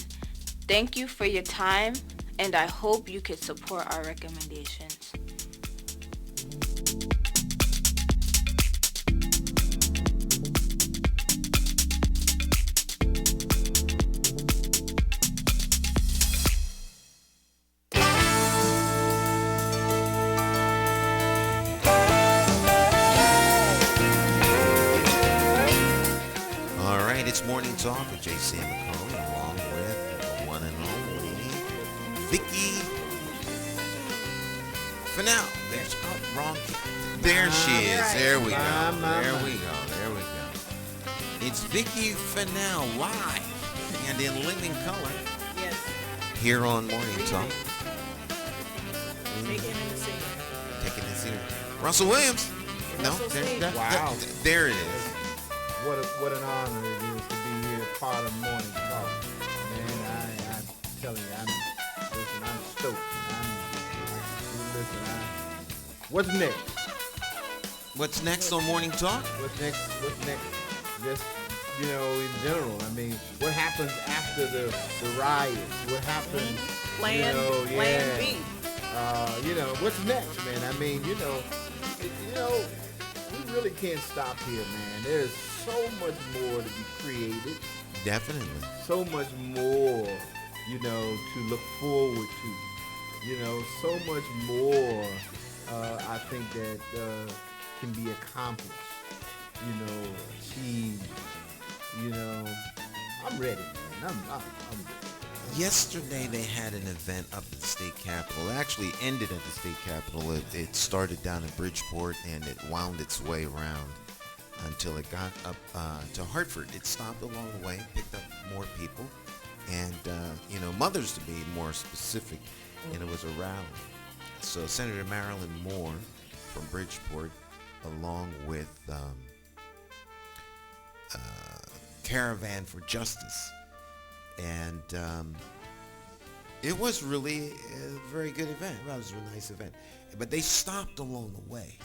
Thank you for your time, and I hope you can support our recommendations. It's Morning Talk with J.C. and McCauley, along with the one and only Vicky Fennell. There's wrong. There she is. Right. There we go. There we go. It's Vicky Fennell live and in living color. Yes. Here on Morning Talk. Taking in the scene. Taking in the scene. Russell Williams. Wow. There it is. What an honor it is to be here, part of Morning Talk. Man, I'm telling you, I'm stoked. What's next? What's next on Morning Talk? What's next? Just, in general. I mean, what happens after the riots? What happens? Plan B. What's next, man? I mean, we really can't stop here, man. There's so much more to be created. Definitely. So much more, to look forward to. So much more, I think that can be accomplished, achieved. I'm ready, man. I'm ready. Yesterday they had an event up at the state capitol. It actually ended at the state capitol. It started down in Bridgeport and it wound its way around until it got up to Hartford. It stopped along the way, picked up more people, and mothers to be more specific, and it was a rally. So Senator Marilyn Moore from Bridgeport, along with Caravan for Justice, and it was really a very good event. Well, it was a nice event, but they stopped along the way.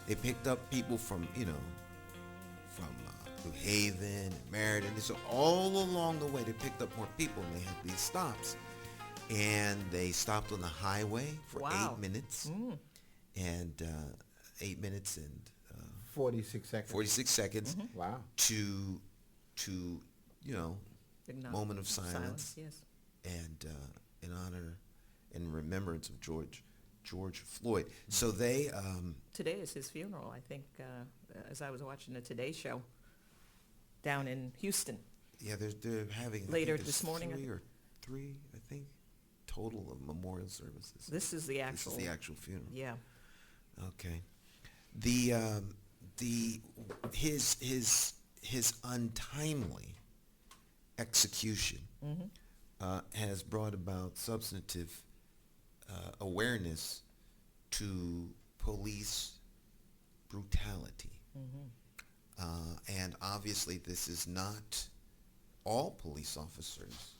They picked up people from from New Haven and Meriden. So all along the way, they picked up more people, and they had these stops. And they stopped on the highway for 8 minutes, and 8 minutes and 46 seconds. 46 seconds. Wow. To moment of silence. Yes. And in honor and remembrance of George Floyd. So they Today is his funeral, I think, as I was watching the Today Show down in Houston. Yeah, they're having Later this morning. Three, I think, total of memorial services. This is the actual. This is the actual funeral. Yeah. Okay. His untimely execution has brought about substantive awareness to police brutality. And obviously this is not all police officers.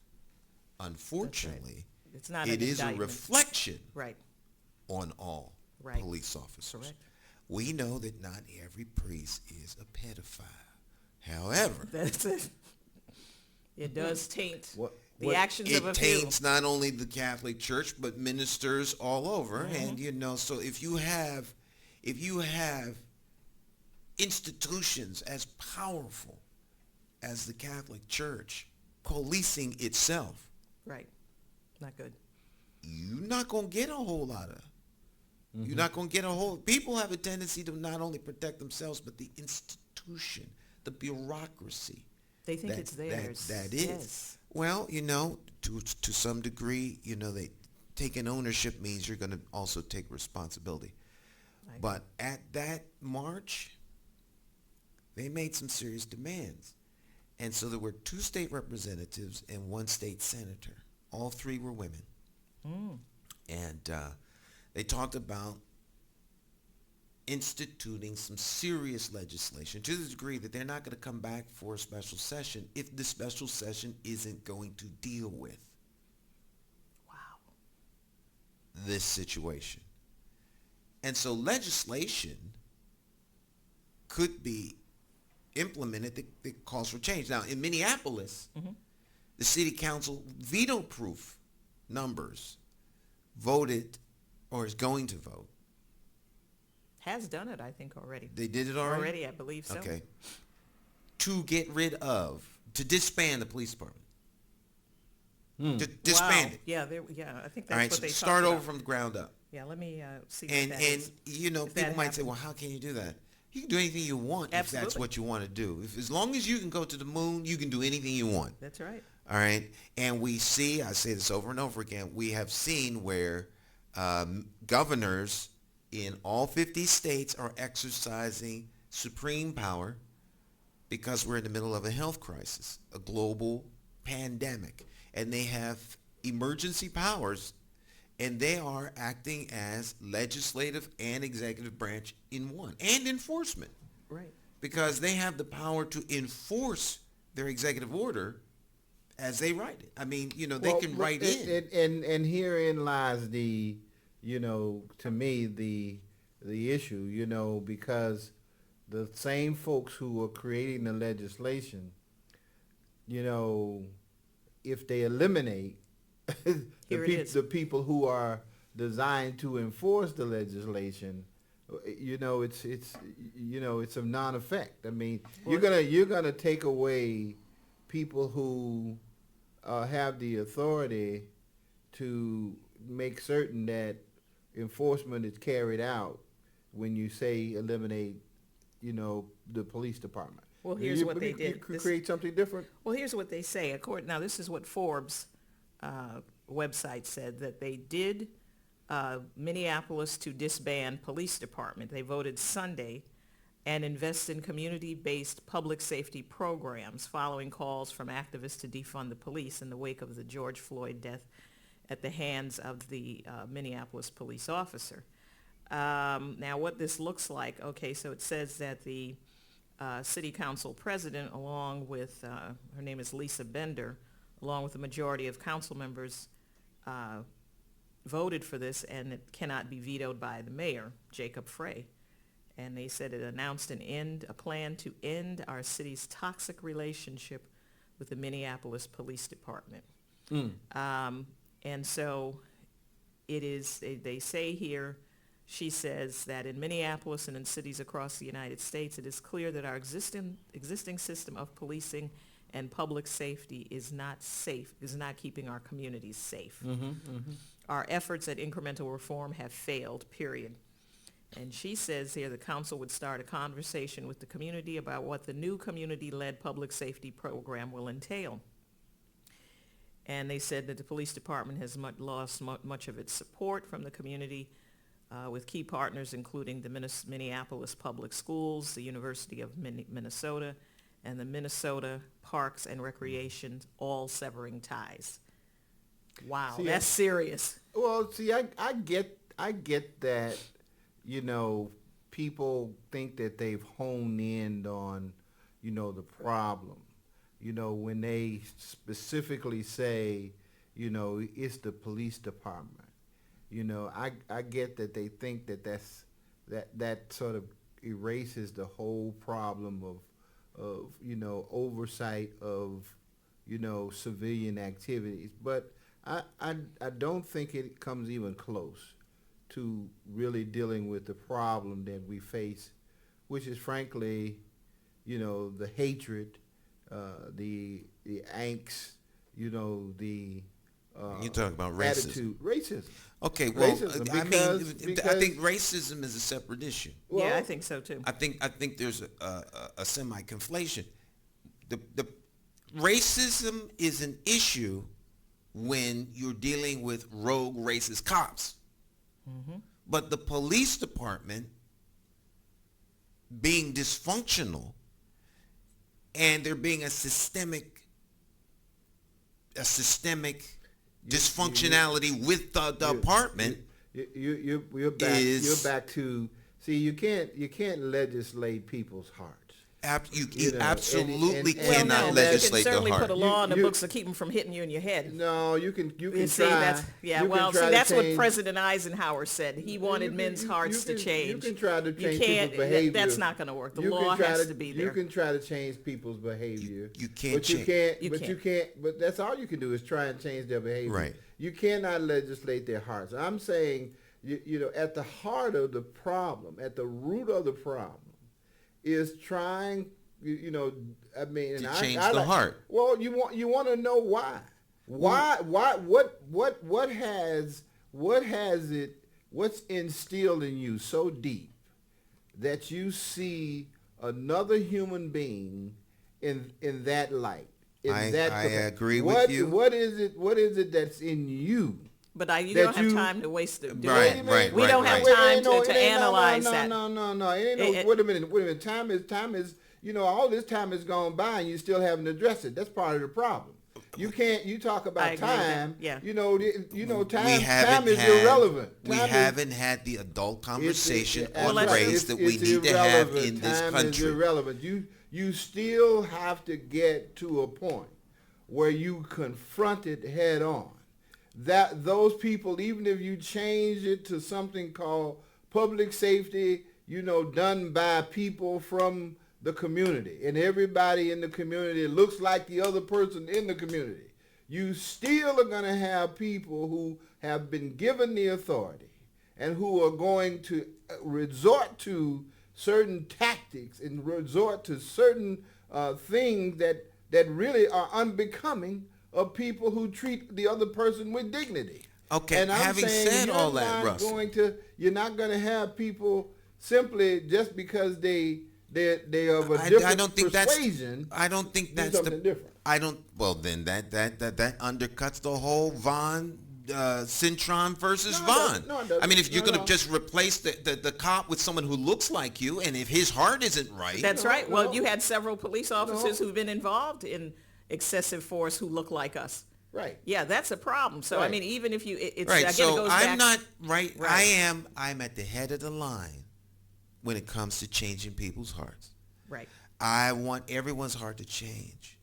Unfortunately, It's not it an is a indictment. reflection Right. on all Right. police officers. Correct. We know that not every priest is a pedophile. However, That's it. It does taint What- the actions of a it few. taints not only the Catholic Church but ministers all over. And so if you have institutions as powerful as the Catholic Church policing itself, Right. Not good. you're not going to get a whole lot of. You're not going to get a whole. People have a tendency to not only protect themselves, but the institution, the bureaucracy. They think it's theirs. That is. Yes. Well, to some degree, they taking ownership means you're going to also take responsibility. But at that march, they made some serious demands. And so there were 2 state representatives and 1 state senator. All 3 were women. And they talked about instituting some serious legislation to the degree that they're not going to come back for a special session if the special session isn't going to deal with this situation. And so legislation could be implemented that calls for change. Now, in Minneapolis, the city council veto-proof numbers voted or is going to vote. Has done it, I think, already. They did it already? Already, I believe so. Okay. To disband the police department. To disband Wow. it. Yeah, I think that's All right, what so they start talked over about. from the ground up. Yeah, let me see what And that is. If people that might say, happened. well, how can you do that? You can do anything you want if that's Absolutely. what you want to do. As long as you can go to the moon, you can do anything you want. That's right. All right? And I say this over and over again, we have seen where governors in all 50 states are exercising supreme power because we're in the middle of a health crisis, a global pandemic. And they have emergency powers, and they are acting as legislative and executive branch in one, and enforcement. Right. Because they have the power to enforce their executive order as they write it. I mean, they can write in. And herein lies the, to me, the issue, because the same folks who are creating the legislation, if they eliminate the people who are designed to enforce the legislation, it's of non-effect. I mean, you're gonna take away people who have the authority to make certain that enforcement is carried out, when you say eliminate, the police department. Well, here's what they did. You could create something different. Well, here's what they say. Now, this is what Forbes website said, that they did Minneapolis to disband police department. They voted Sunday and invest in community-based public safety programs following calls from activists to defund the police in the wake of the George Floyd death at the hands of the Minneapolis police officer. Now, what this looks like, okay, so it says that the city council president, along with, her name is Lisa Bender, along with the majority of council members, voted for this, and it cannot be vetoed by the mayor, Jacob Frey. And they said it announced a plan to end our city's toxic relationship with the Minneapolis Police Department. And so it is, they say here, she says that in Minneapolis and in cities across the United States, it is clear that our existing system of policing and public safety is not safe, is not keeping our communities safe. Our efforts at incremental reform have failed, period. And she says here the council would start a conversation with the community about what the new community-led public safety program will entail. And they said that the police department has lost much of its support from the community, with key partners including the Minneapolis Public Schools, the University of Minnesota, and the Minnesota Parks and Recreation, all severing ties. Wow, See, that's serious. Well, see, I get that, people think that they've honed in on, the problem. When they specifically say, it's the police department. I get that they think that sort of erases the whole problem of oversight of, civilian activities. But I don't think it comes even close to really dealing with the problem that we face, which is frankly, the hatred, the angst, the You're talking about racism. attitude, racism. Okay, well, Racism, I because think racism is a separate issue. Well, yeah, I think so too. I think there's a semi-conflation. The racism is an issue when you're dealing with rogue racist cops. But the police department being dysfunctional and there being a systemic dysfunctionality with the department you're back to see you can't legislate people's hearts. You absolutely and- cannot you legislate can certainly the put a heart. law in the You- books to keep them from hitting you in your head. No, you can See, try. that's You can well, try see, to that's what change- President Eisenhower said. He wanted you men's can- hearts you to can- change. You can try to You change can't. people's behavior. That's not going to work. The You law can try has to be there. You can try to change people's behavior. You can't But you change- can't. You But can't. you can't. But that's all you can do is try and change their behavior. Right. You cannot legislate their hearts. I'm saying, at the heart of the problem, at the root of the problem, is trying. I mean, To and change I the like- heart. Well, you want to know why? Why? What has what's instilled in you so deep that you see another human being in that light? I agree what, with you. What is it that's in you? But you that don't have you- time to waste it. Right, right, We don't have right. time No, to it ain't- analyze no, that. No. It ain't It- wait a minute. Time is. All this time has gone by and you still haven't addressed it. That's part of the problem. You can't. You talk I about agree with that. time. Yeah. Time is irrelevant. We Time is- haven't had the adult conversation on Well, race that we need to have in this Time country. is irrelevant. You still have to get to a point where you confront it head on. That those people, even if you change it to something called public safety, done by people from the community, and everybody in the community looks like the other person in the community, you still are going to have people who have been given the authority and who are going to resort to certain tactics and resort to certain things that really are unbecoming of people who treat the other person with dignity. Okay, and I'm having saying said all that, you're Russell. not going to have people simply just because they of a different I don't think persuasion. I don't think do that's something different. I don't. Well, then that undercuts the whole Vaughn Cintron versus No, it Vaughn. doesn't. No, it doesn't. I mean, if you're No, going to no. just replace the cop with someone who looks like you, and if his heart isn't right, That's No, right. no. Well, you had several police officers No. who've been involved in excessive force who look like us. Right. Yeah, that's a problem. So I Right. mean, even if you, it's right. I guess it So goes I'm back. not right. Right. I'm at the head of the line when it comes to changing people's hearts. Right. I want everyone's heart to change.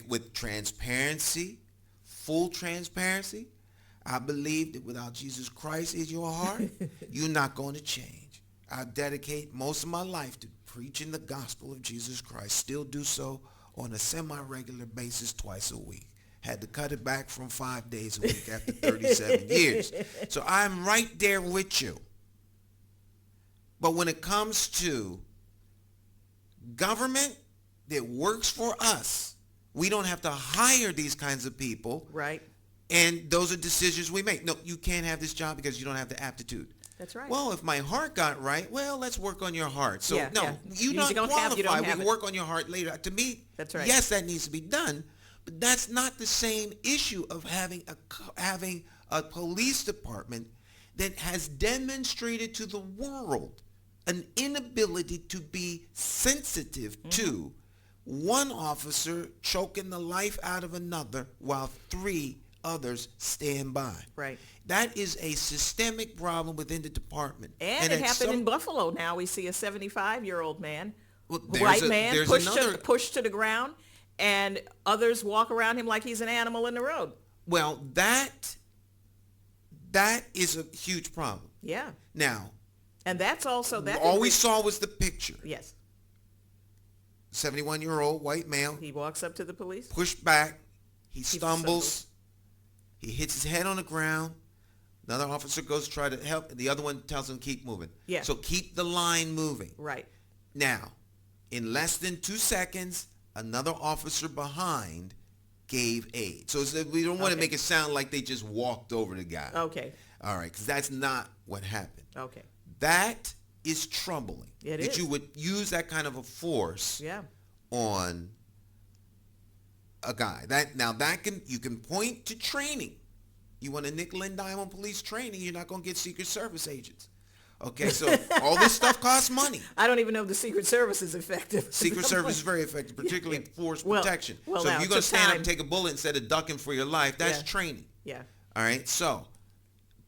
With transparency, full transparency. I believe that without Jesus Christ in your heart, you're not going to change. I dedicate most of my life to preaching the gospel of Jesus Christ. Still do so on a semi-regular basis twice a week. Had to cut it back from 5 days a week after 37 years. So I'm right there with you. But when it comes to government that works for us, we don't have to hire these kinds of people. Right. And those are decisions we make. No, you can't have this job because you don't have the aptitude. That's right. Well, if my heart got right, well, let's work on your heart. So, Yeah, no, yeah. you You don't don't qualify. have- you don't We have can it. work on your heart later. To me, That's right. yes, that needs to be done. But that's not the same issue of having a police department that has demonstrated to the world an inability to be sensitive to one officer choking the life out of another while 3 others stand by. Right. That is a systemic problem within the department. And it at happened in some- Buffalo. Now we see a 75-year-old man, Well, white man, there's pushed another. to the ground, and others walk around him like he's an animal in the road. Well, that is a huge problem. Yeah. Now, And that's also that. all we saw was the picture. Yes. 71-year-old white male He walks up to the police. pushed back. He stumbles. stumbles. He hits his head on the ground. Another officer goes to try to help. The other one tells him keep moving. Yeah. So keep the line moving. Right. Now, in less than 2 seconds, another officer behind gave aid. So we don't want to Okay. make it sound like they just walked over the guy. Okay. All right, because that's not what happened. Okay. That is troubling. It that is. you would use that kind of a force Yeah. on a guy. You can point to training. You want to nickel and dime on police training, you're not going to get Secret Service agents. Okay, so all this stuff costs money. I don't even know if the Secret Service is effective. Secret Service is very effective, particularly force Well, protection. well, So now, if you're going to to stand up time- and take a bullet instead of ducking for your life, that's Yeah. training. Yeah. All right, so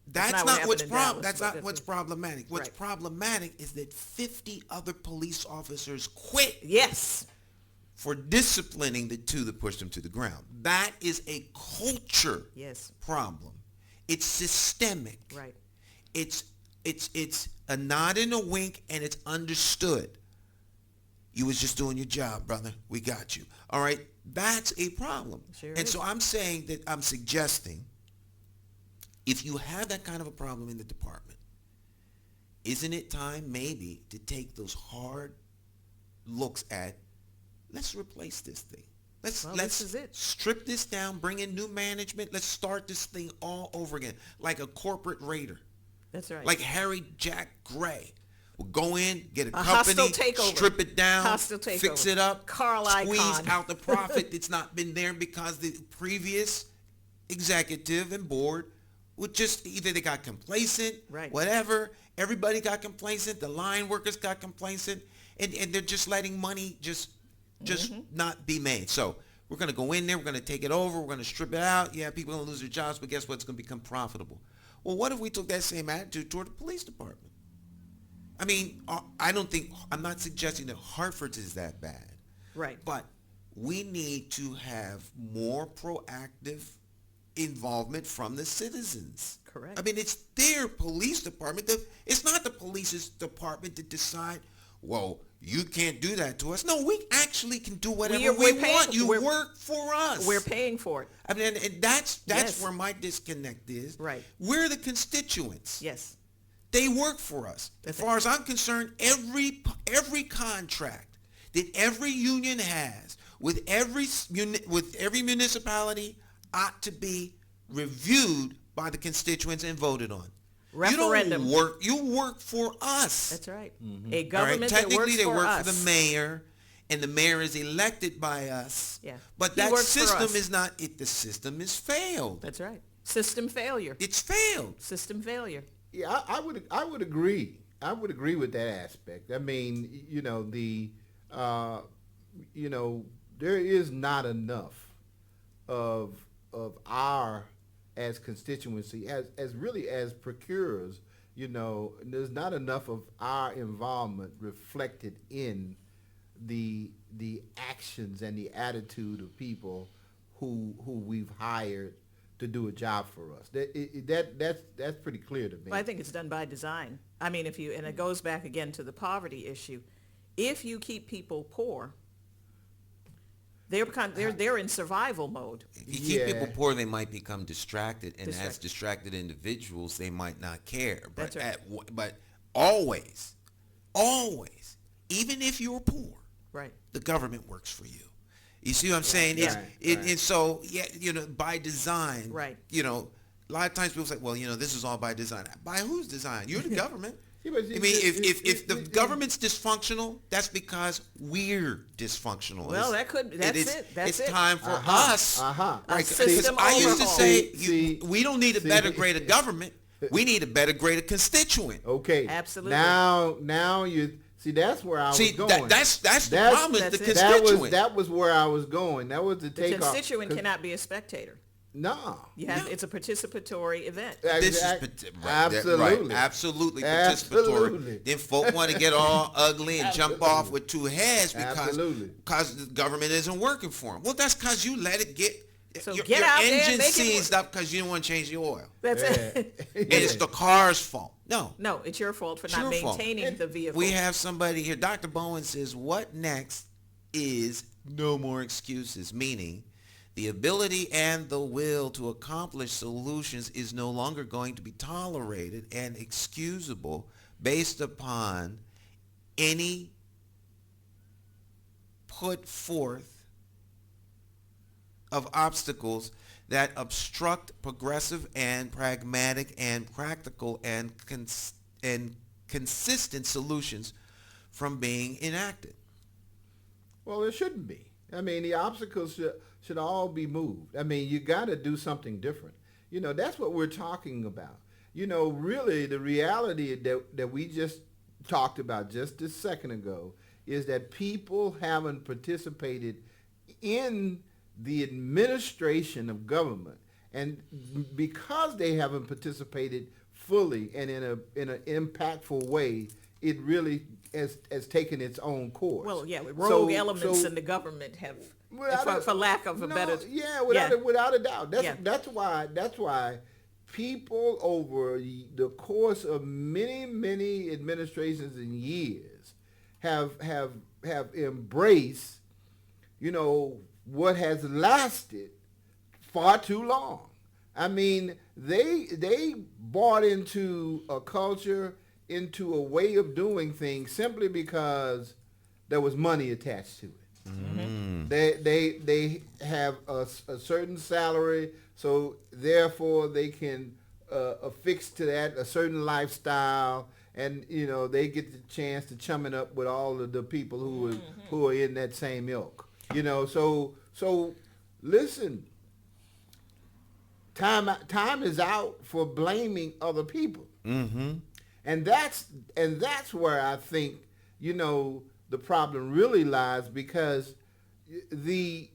that's not what not happened what's in Dallas, that's but not what's problematic. What's Right. problematic is that 50 other police officers quit Yes. for disciplining the 2 that pushed them to the ground. That is a culture Yes. problem. It's systemic. Right. It's a nod and a wink, and it's understood. You was just doing your job, brother. We got you. All right? That's a problem. Sure and is. so I'm suggesting, if you have that kind of a problem in the department, isn't it time maybe to take those hard looks at, let's replace this thing. Let's This is it. strip this down, bring in new management. Let's start this thing all over again, like a corporate raider. That's right. Like Harry Jack Gray. We'll go in, get a company, hostile takeover. strip it down, Hostile fix takeover. it up, Carl squeeze Icahn. out the profit that's not been there because the previous executive and board would just, either they got complacent, Right. whatever. Everybody got complacent. The line workers got complacent. And they're just letting money just not be made. So we're going to go in there. We're going to take it over. We're going to strip it out. Yeah, people are going to lose their jobs, but guess what? It's going to become profitable. Well, what if we took that same attitude toward the police department? I mean, I'm not suggesting that Hartford's is that bad. Right. But we need to have more proactive involvement from the citizens. Correct. I mean, it's their police department. It's not the police's department to decide, well, you can't do that to us. No, we actually can do whatever we we're paying- want. You we're- work for us. We're paying for it. I mean, and that's Yes. where my disconnect is. Right. We're the constituents. Yes. They work for us. As far as I'm concerned, every contract that every union has with every municipality ought to be reviewed by the constituents and voted on. Referendum. You don't work. You work for us. That's right. A All right? government that Technically, works they for work us. for the mayor, and the mayor is elected by us. Yeah. But He that works for system us. is not. The system is failed. That's right. System failure. It's failed. System failure. Yeah, I would agree. I would agree with that aspect. I mean, there is not enough of our as constituency as really as procurers. There's not enough of our involvement reflected in the actions and the attitude of people who we've hired to do a job for us. That's pretty clear to me. Well, I think it's done by design. I mean, and it goes back again to the poverty issue. If you keep people poor, they're in survival mode. If you keep Yeah. people poor, they might become distracted, and as Distracted. distracted individuals, they might not care. But That's right. but always, even if you're poor, Right. the government works for you. You see what I'm saying? Yeah. And so, by design, Right. A lot of times people say, well, this is all by design. By whose design? You're the government. Yeah, but I mean, if the government's dysfunctional, that's because we're dysfunctional. Well, that's it. It's time for us. Uh-huh. A Right, 'cause system I used to overhaul. say, we don't need a better grade of government. We need a better grade of constituent. Okay. Absolutely. Now you see that's where I was going. That's the problem. that's The it. constituent. That was where I was going. That was the The takeoff. constituent cannot be a spectator. No. It's a participatory event. This is Absolutely. absolutely Absolutely. participatory. Then folk want to get all ugly and jump off with two heads Absolutely. because the government isn't working for them. Well, that's because you let it get. So your get out there and engine make it seized work. up because you didn't want to change the oil. That's Yeah. it. And it's the car's fault. No. No, it's your fault for It's not your fault. maintaining the vehicle. We have somebody here. Dr. Bowen says, what next is no more excuses, meaning the ability and the will to accomplish solutions is no longer going to be tolerated and excusable based upon any put forth of obstacles that obstruct progressive and pragmatic and practical and consistent solutions from being enacted. Well, it shouldn't be. I mean, the obstacles should all be moved. I mean, you got to do something different. That's what we're talking about. Really, the reality that we just talked about just a second ago is that people haven't participated in the administration of government, and because they haven't participated fully and in an impactful way, it really has taken its own course. Well, yeah, rogue elements in the government have, for lack of a better. Yeah, without a doubt. That's why people over the course of many administrations and years have embraced, what has lasted far too long. I mean, they bought into a culture, into a way of doing things simply because there was money attached to it. Mm-hmm. They have a certain salary, so therefore they can affix to that a certain lifestyle, and they get the chance to chum it up with all of the people who are in that same ilk. So listen, time is out for blaming other people. Mm-hmm. And that's where I think, the problem really lies, because the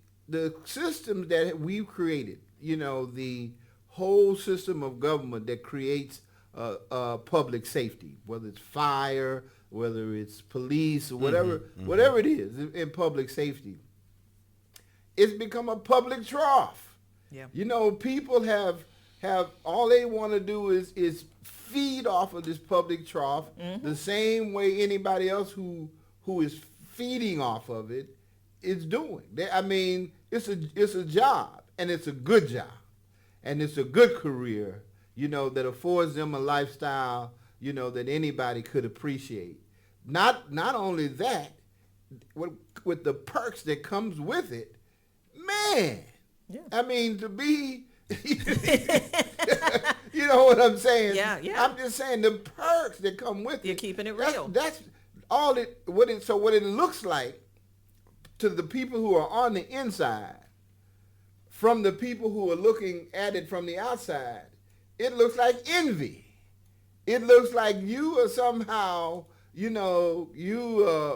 systems that we've created, the whole system of government that creates public safety, whether it's fire, whether it's police, or whatever it is in public safety, it's become a public trough. Yeah. People have all they want to do is feed off of this public trough the same way anybody else who is feeding off of it is doing. It's a job, and it's a good job, and it's a good career, that affords them a lifestyle, that anybody could appreciate. Not only that, with the perks that comes with it, man. Yeah. To be, You know what I'm saying? Yeah, yeah. I'm just saying the perks that come with it. You're keeping it That's- real. That's all it. What it looks like to the people who are on the inside, from the people who are looking at it from the outside, it looks like envy. It looks like you are somehow,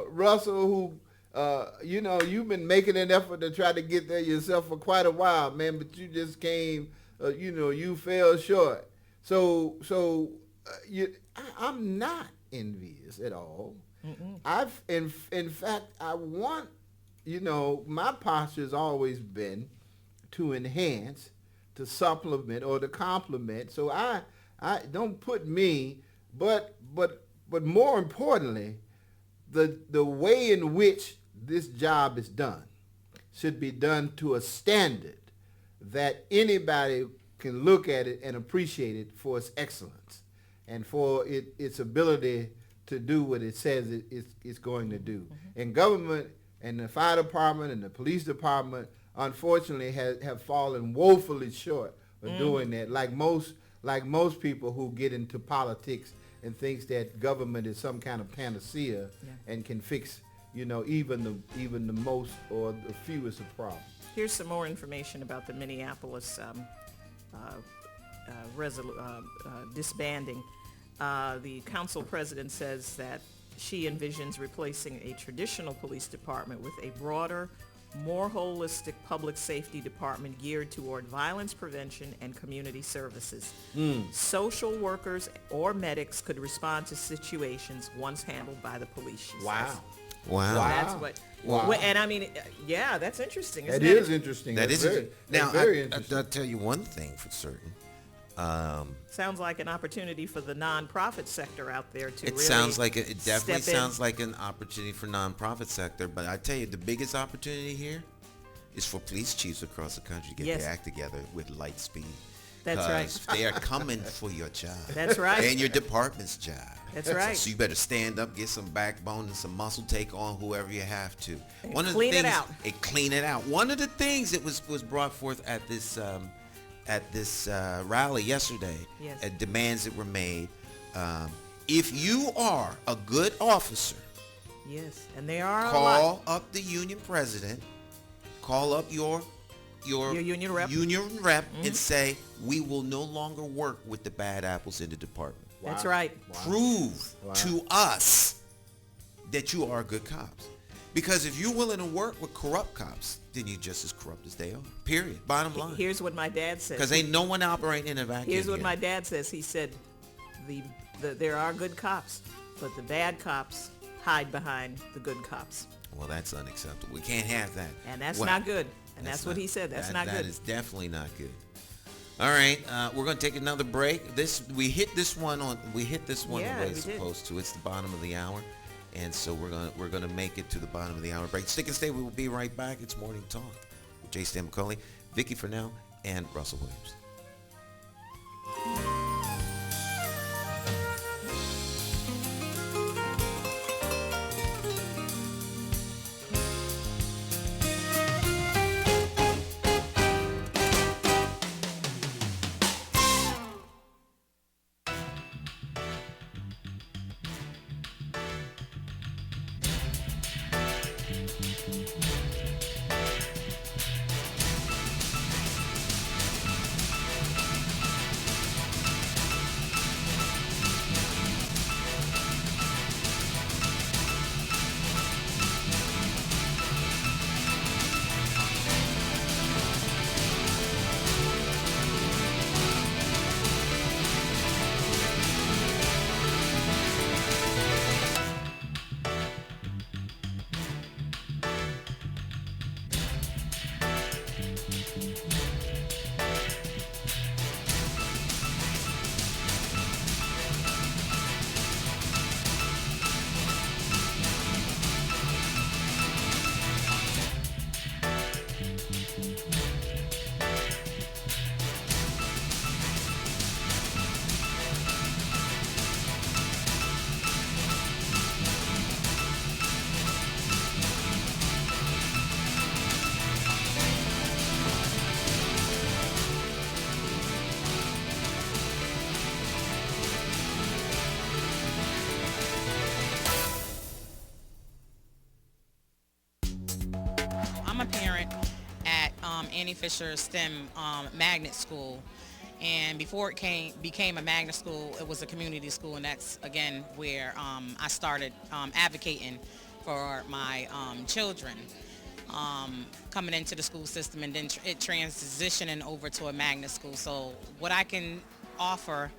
Russell, who, you've been making an effort to try to get there yourself for quite a while, man, but you just came, you fell short. I'm not envious at all. Mm-mm. In fact, I want, my posture has always been to enhance, to supplement, or to complement. So I don't put me, but more importantly, the way in which this job is done should be done to a standard that anybody can look at it and appreciate it for its excellence and for its ability to do what it says it's going to do. Mm-hmm. And government and the fire department and the police department, unfortunately, have fallen woefully short of doing that. Like most people who get into politics and thinks that government is some kind of panacea and can fix, even the most or the fewest of problems. Here's some more information about the Minneapolis disbanding. The council president says that she envisions replacing a traditional police department with a broader, more holistic public safety department geared toward violence prevention and community services. Social workers or medics could respond to situations once handled by the police, she says. Wow. That's what. Wow. And I mean, yeah, that's interesting. That is interesting. That is very, now. very interesting. I'll tell you one thing for certain. Sounds like an opportunity for the nonprofit sector out there to. It definitely sounds like an opportunity for nonprofit sector. But I tell you, the biggest opportunity here is for police chiefs across the country to get their act together with light speed. That's right. They are coming for your job. That's right. And your department's job. That's right. So you better stand up, get some backbone and some muscle, take on whoever you have to. Clean it out. Clean it out. One of the things that was brought forth at this rally yesterday, demands that were made. If you are a good officer, and they are call up the union president, call up your union rep, and say, we will no longer work with the bad apples in the department. Wow. That's right. Wow. Prove to us that you are good cops. Because if you're willing to work with corrupt cops, then you're just as corrupt as they are. Period. Bottom line. Here's what my dad says. Because ain't no one operating in a vacuum. Here's what my dad says. He said, there are good cops, but the bad cops hide behind the good cops. Well, that's unacceptable. We can't have that. And that's not good. And that's what he said. That's not good. That is definitely not good. All right, we're going to take another break. We hit this one the way it's supposed to. It's the bottom of the hour. And so we're gonna make it to the bottom of the hour break. Stick and stay. We will be right back. It's Morning Talk with J. Stan McCauley, Vicky Fennell, and Russell Williams. I'm a parent at Annie Fisher STEM Magnet School. And before it became a magnet school, it was a community school, and that's, again, where I started advocating for my children coming into the school system, and then it transitioning over to a magnet school. So what I can offer,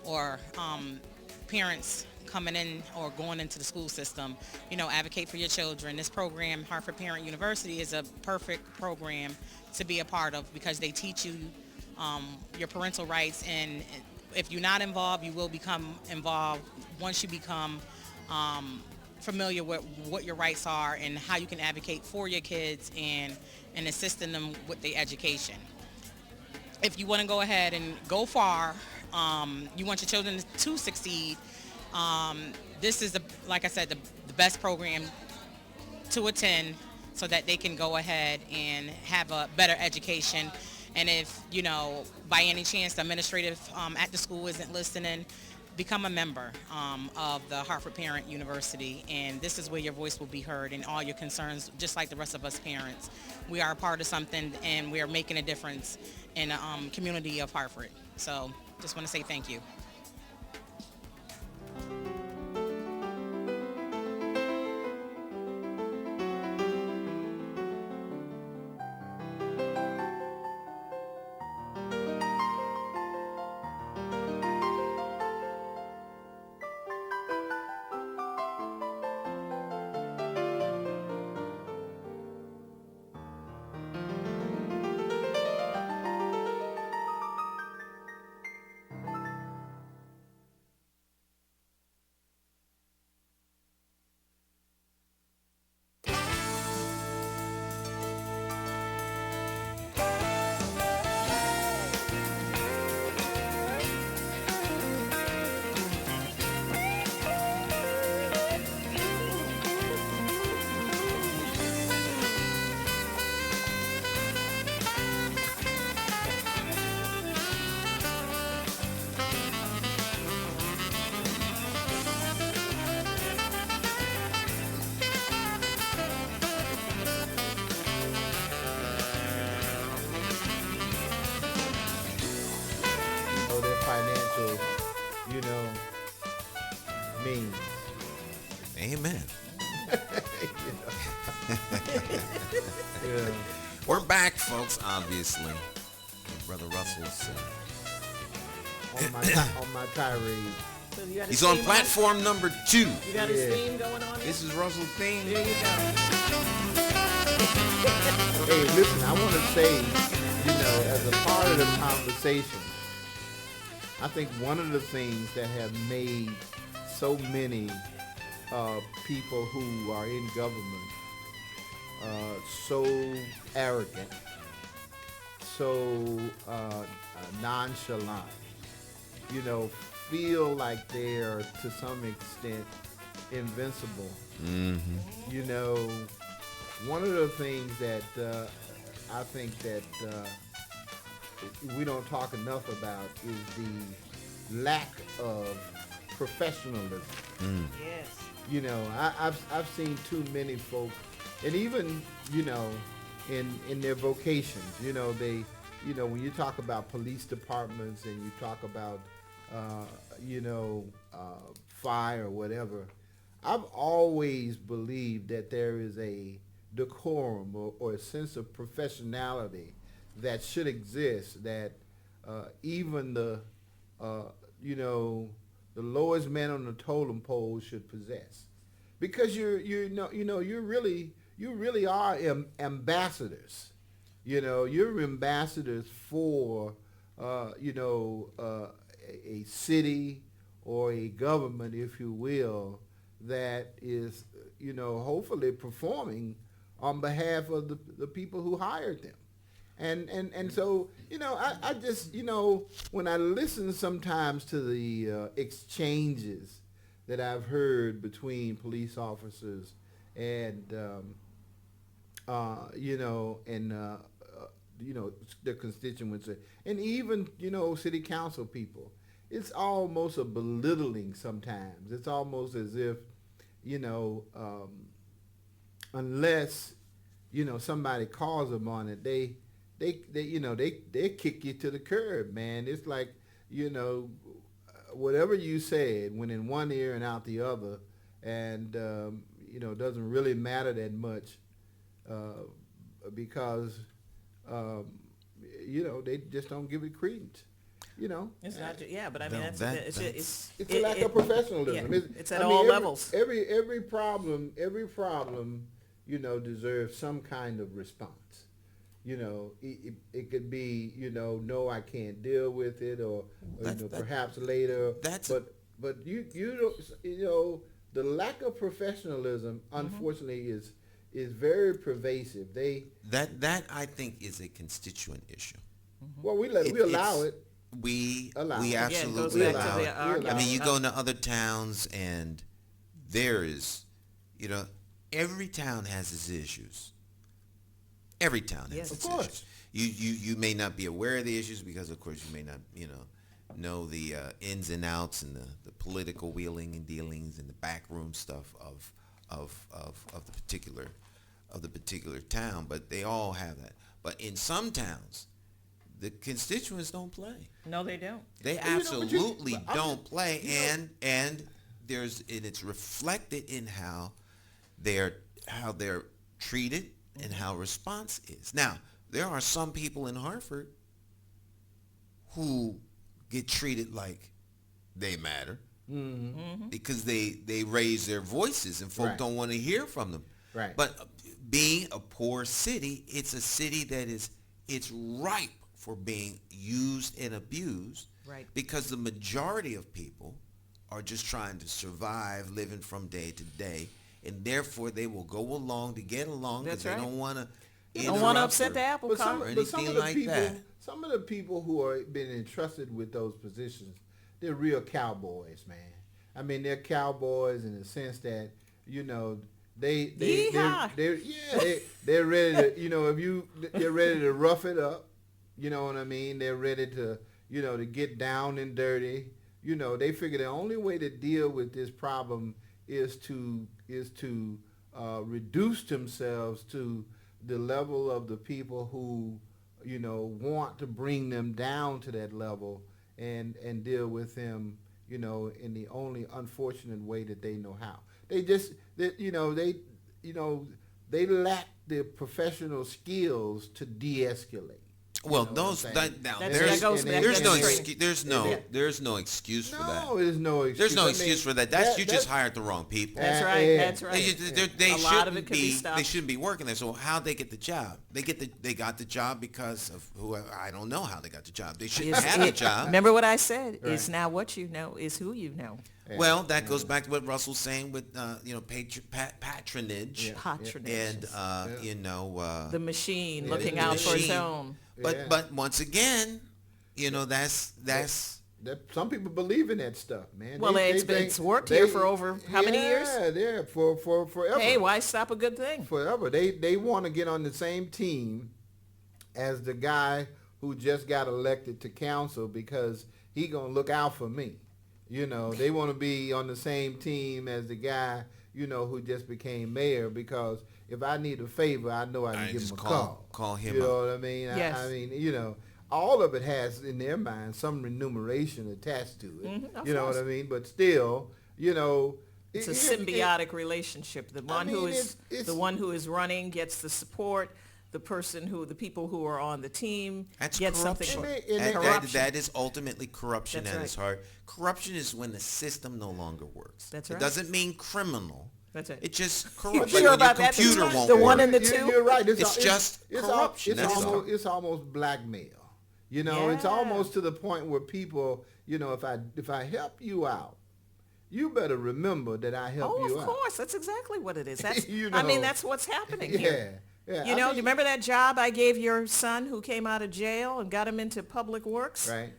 or parents coming in or going into the school system, advocate for your children. This program, Hartford Parent University, is a perfect program to be a part of, because they teach you your parental rights, and if you're not involved, you will become involved once you become familiar with what your rights are and how you can advocate for your kids and assisting them with their education. If you want to go ahead and go far, you want your children to succeed, this is, like I said, the best program to attend, so that they can go ahead and have a better education. And if, by any chance the administrative at the school isn't listening, become a member of the Hartford Parent University, and this is where your voice will be heard and all your concerns, just like the rest of us parents. We are a part of something, and we are making a difference in the community of Hartford. So just want to say thank you. Their financial, means. Amen. Yeah. We're back, folks, obviously. Brother Russell's On my tirade. So you got he's his on theme platform number 2. You got his Yeah. theme going on? This is Russell's theme. There you go. Hey, listen, I want to say, as a part of the conversation, I think one of the things that have made so many people who are in government so arrogant, so nonchalant, feel like they're to some extent invincible. One of the things that I think that we don't talk enough about is the lack of professionalism. Yes. I've seen too many folks, and even in their vocations, they, when you talk about police departments and you talk about fire or whatever, I've always believed that there is a decorum or a sense of professionality that should exist, that even the lowest man on the totem pole should possess, because you really are ambassadors. You're ambassadors for a city or a government, if you will, that is hopefully performing on behalf of the people who hired them. And so, I just, when I listen sometimes to the exchanges that I've heard between police officers and, their constituents, and even, city council people, it's almost a belittling sometimes. It's almost as if, unless somebody calls them on it, they kick you to the curb, man. It's like, whatever you said went in one ear and out the other, and doesn't really matter that much because they just don't give it credence. It's not. But I mean, it's a lack of professionalism. Yeah, it's at all levels. Every problem, deserves some kind of response. It could be, no, I can't deal with it, or perhaps later. But you don't, the lack of professionalism, unfortunately, is very pervasive. That I think is a constituent issue. Well, we allow it. We it. absolutely allow it. I mean, you go go into other towns and there is, every town has its issues. Every town has its issues. You may not be aware of the issues because, of course, you may not, know the ins and outs and the political wheeling and dealings and the backroom stuff of the particular town. But they all have that. But in some towns, the constituents don't play. No, they don't. They absolutely don't play, and it's reflected in how they're treated and how response is. Now, there are some people in Hartford who get treated like they matter because they raise their voices and folk don't want to hear from them. Right. But being a poor city, it's a city that it's ripe for being used and abused, right? Because the majority of people are just trying to survive, living from day to day, and therefore they will go along to get along because they don't want to. Don't want to upset the apple cart or anything like that. Some of the people who are been entrusted with those positions, they're real cowboys, man. I mean, they're cowboys in the sense that they're ready to they're ready to rough it up. You know what I mean? They're ready to, to get down and dirty. They figure the only way to deal with this problem is to reduce themselves to the level of the people who, want to bring them down to that level and deal with them, in the only unfortunate way that they know how. They lack the professional skills to de-escalate. Well, there's no excuse for that. No, there's no excuse. There's no excuse for that. You just hired the wrong people. That's right. That's right. They a lot of it could be stopped. They shouldn't be working there. So how'd they get the job? They got the job because of who? I don't know how they got the job. They shouldn't have the job. Remember what I said? Right. It's now what you know is who you know. Well, that goes back to what Russell's saying with patronage. Yeah. Patronage. And the machine looking out for its own. But once again, that's some people believe in that stuff, man. Well, it's worked here for over how many years? Yeah, for forever. Hey, why stop a good thing? Forever. They want to get on the same team as the guy who just got elected to council because he gonna look out for me. They want to be on the same team as the guy, who just became mayor because if I need a favor, I know I can give him a call. Call him. You know what I mean? Yes. I mean, all of it has in their mind some remuneration attached to it. You know what I mean? But still, it's a symbiotic relationship. The one who is running gets the support. The people who are on the team get something. That is ultimately corruption at its heart. Corruption is when the system no longer works. That's right. It doesn't mean criminal. That's it. It's just corrupt. You sure about that? Computer won't the work. one and the two. You're right. It's just corruption. It's almost blackmail. It's almost to the point where people, if I help you out, you better remember that I help you out. Oh, of course. That's exactly what it is. That's, I mean, that's what's happening here. Yeah. Do you remember that job I gave your son who came out of jail and got him into public works? Right.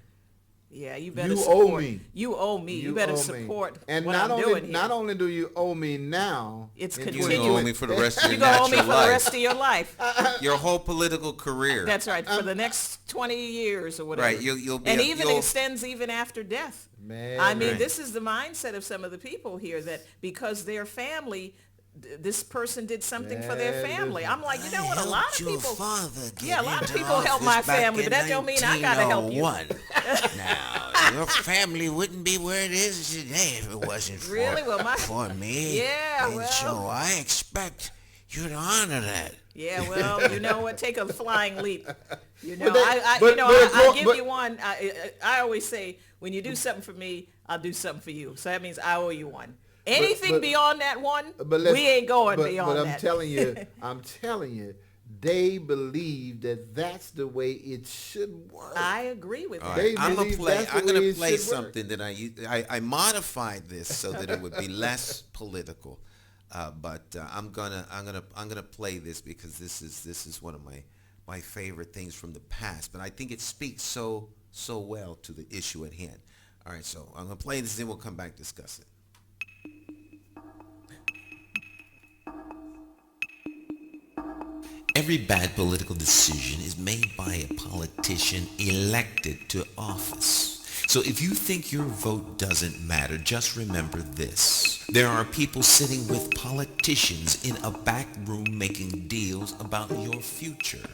Yeah, you better owe me. You owe me. You better support and what I'm doing here. Not only do you owe me now, it's continuing. You're going to owe me for the rest of your life. You're going to owe me for the rest of your life. Your whole political career. That's right. For the next 20 years or whatever. Right. You'll be extends even after death. Man, I mean, this is the mindset of some of the people here that because their family this person did something for their family. I'm like, you know what? A lot of your people. father get Yeah, a lot of into people help my office back family, in but that don't mean I gotta help you. 1901. Now, your family wouldn't be where it is today if it wasn't for, Really? Well, for me. Yeah, And well. so I expect you to honor that. Yeah, well, you know what? Take a flying leap. You know, But I give you one. I always say, when you do something for me, I'll do something for you. So that means I owe you one. Anything beyond that one, we ain't going beyond that. But I'm telling you, they believe that that's the way it should work. I agree with that. They I'm believe that's the going way to it play should work. something that I modified this so that it would be less political. But I'm gonna play this because this is one of my favorite things from the past. But I think it speaks so well to the issue at hand. All right, so I'm gonna play this, then we'll come back and discuss it. Every bad political decision is made by a politician elected to office. So if you think your vote doesn't matter, just remember this. There are people sitting with politicians in a back room making deals about your future,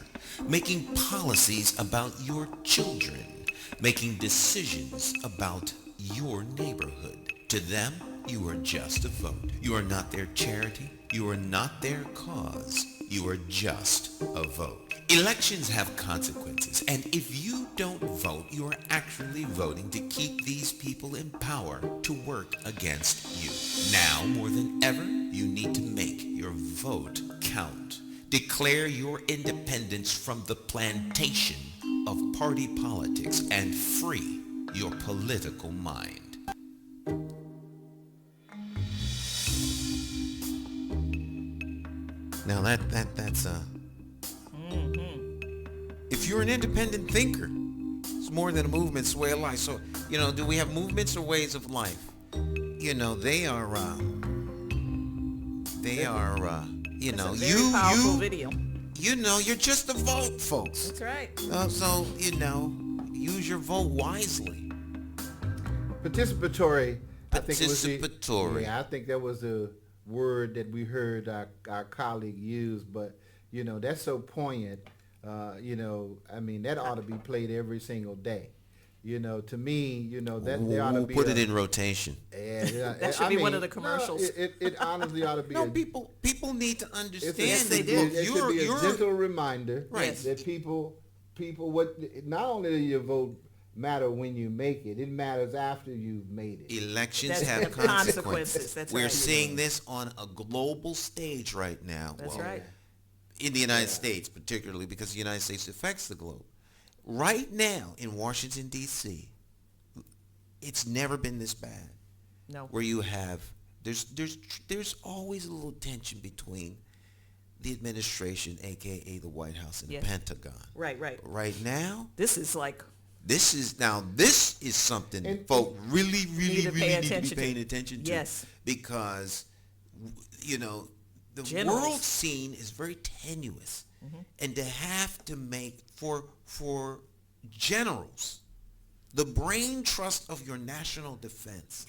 making policies about your children, making decisions about your neighborhood. To them, you are just a vote. You are not their charity. You are not their cause. You are just a vote. Elections have consequences, and if you don't vote, you are actually voting to keep these people in power to work against you. Now, more than ever, you need to make your vote count. Declare your independence from the plantation of party politics and free your political mind. Now that's if you're an independent thinker, it's more than a movement, it's a way of life. So, do we have movements or ways of life? They are Very powerful video. You're just a vote, folks. That's right. So, use your vote wisely. Participatory. Participatory. I think that was the word that we heard our colleague use, but that's so poignant. That ought to be played every single day. To me, that they ought to be put it in rotation. Yeah, that should be one of the commercials. No, it honestly ought to be. No, people need to understand. Yes, they do. It should be a gentle reminder, right, that people, not only do your vote matter when you make it, it matters after you've made it. Elections have consequences. That's We're right. seeing this on a global stage right now. That's right. In the United States, particularly because the United States affects the globe. Right now in Washington, D.C., it's never been this bad. No. Where you have, there's always a little tension between the administration, a.k.a. the White House, and the Pentagon. Right. Right now, This is like... This is something folk really need to be paying attention to. Yes. Because, the Generals. world scene is very tenuous. Mm-hmm. And to have to make, for generals, the brain trust of your national defense,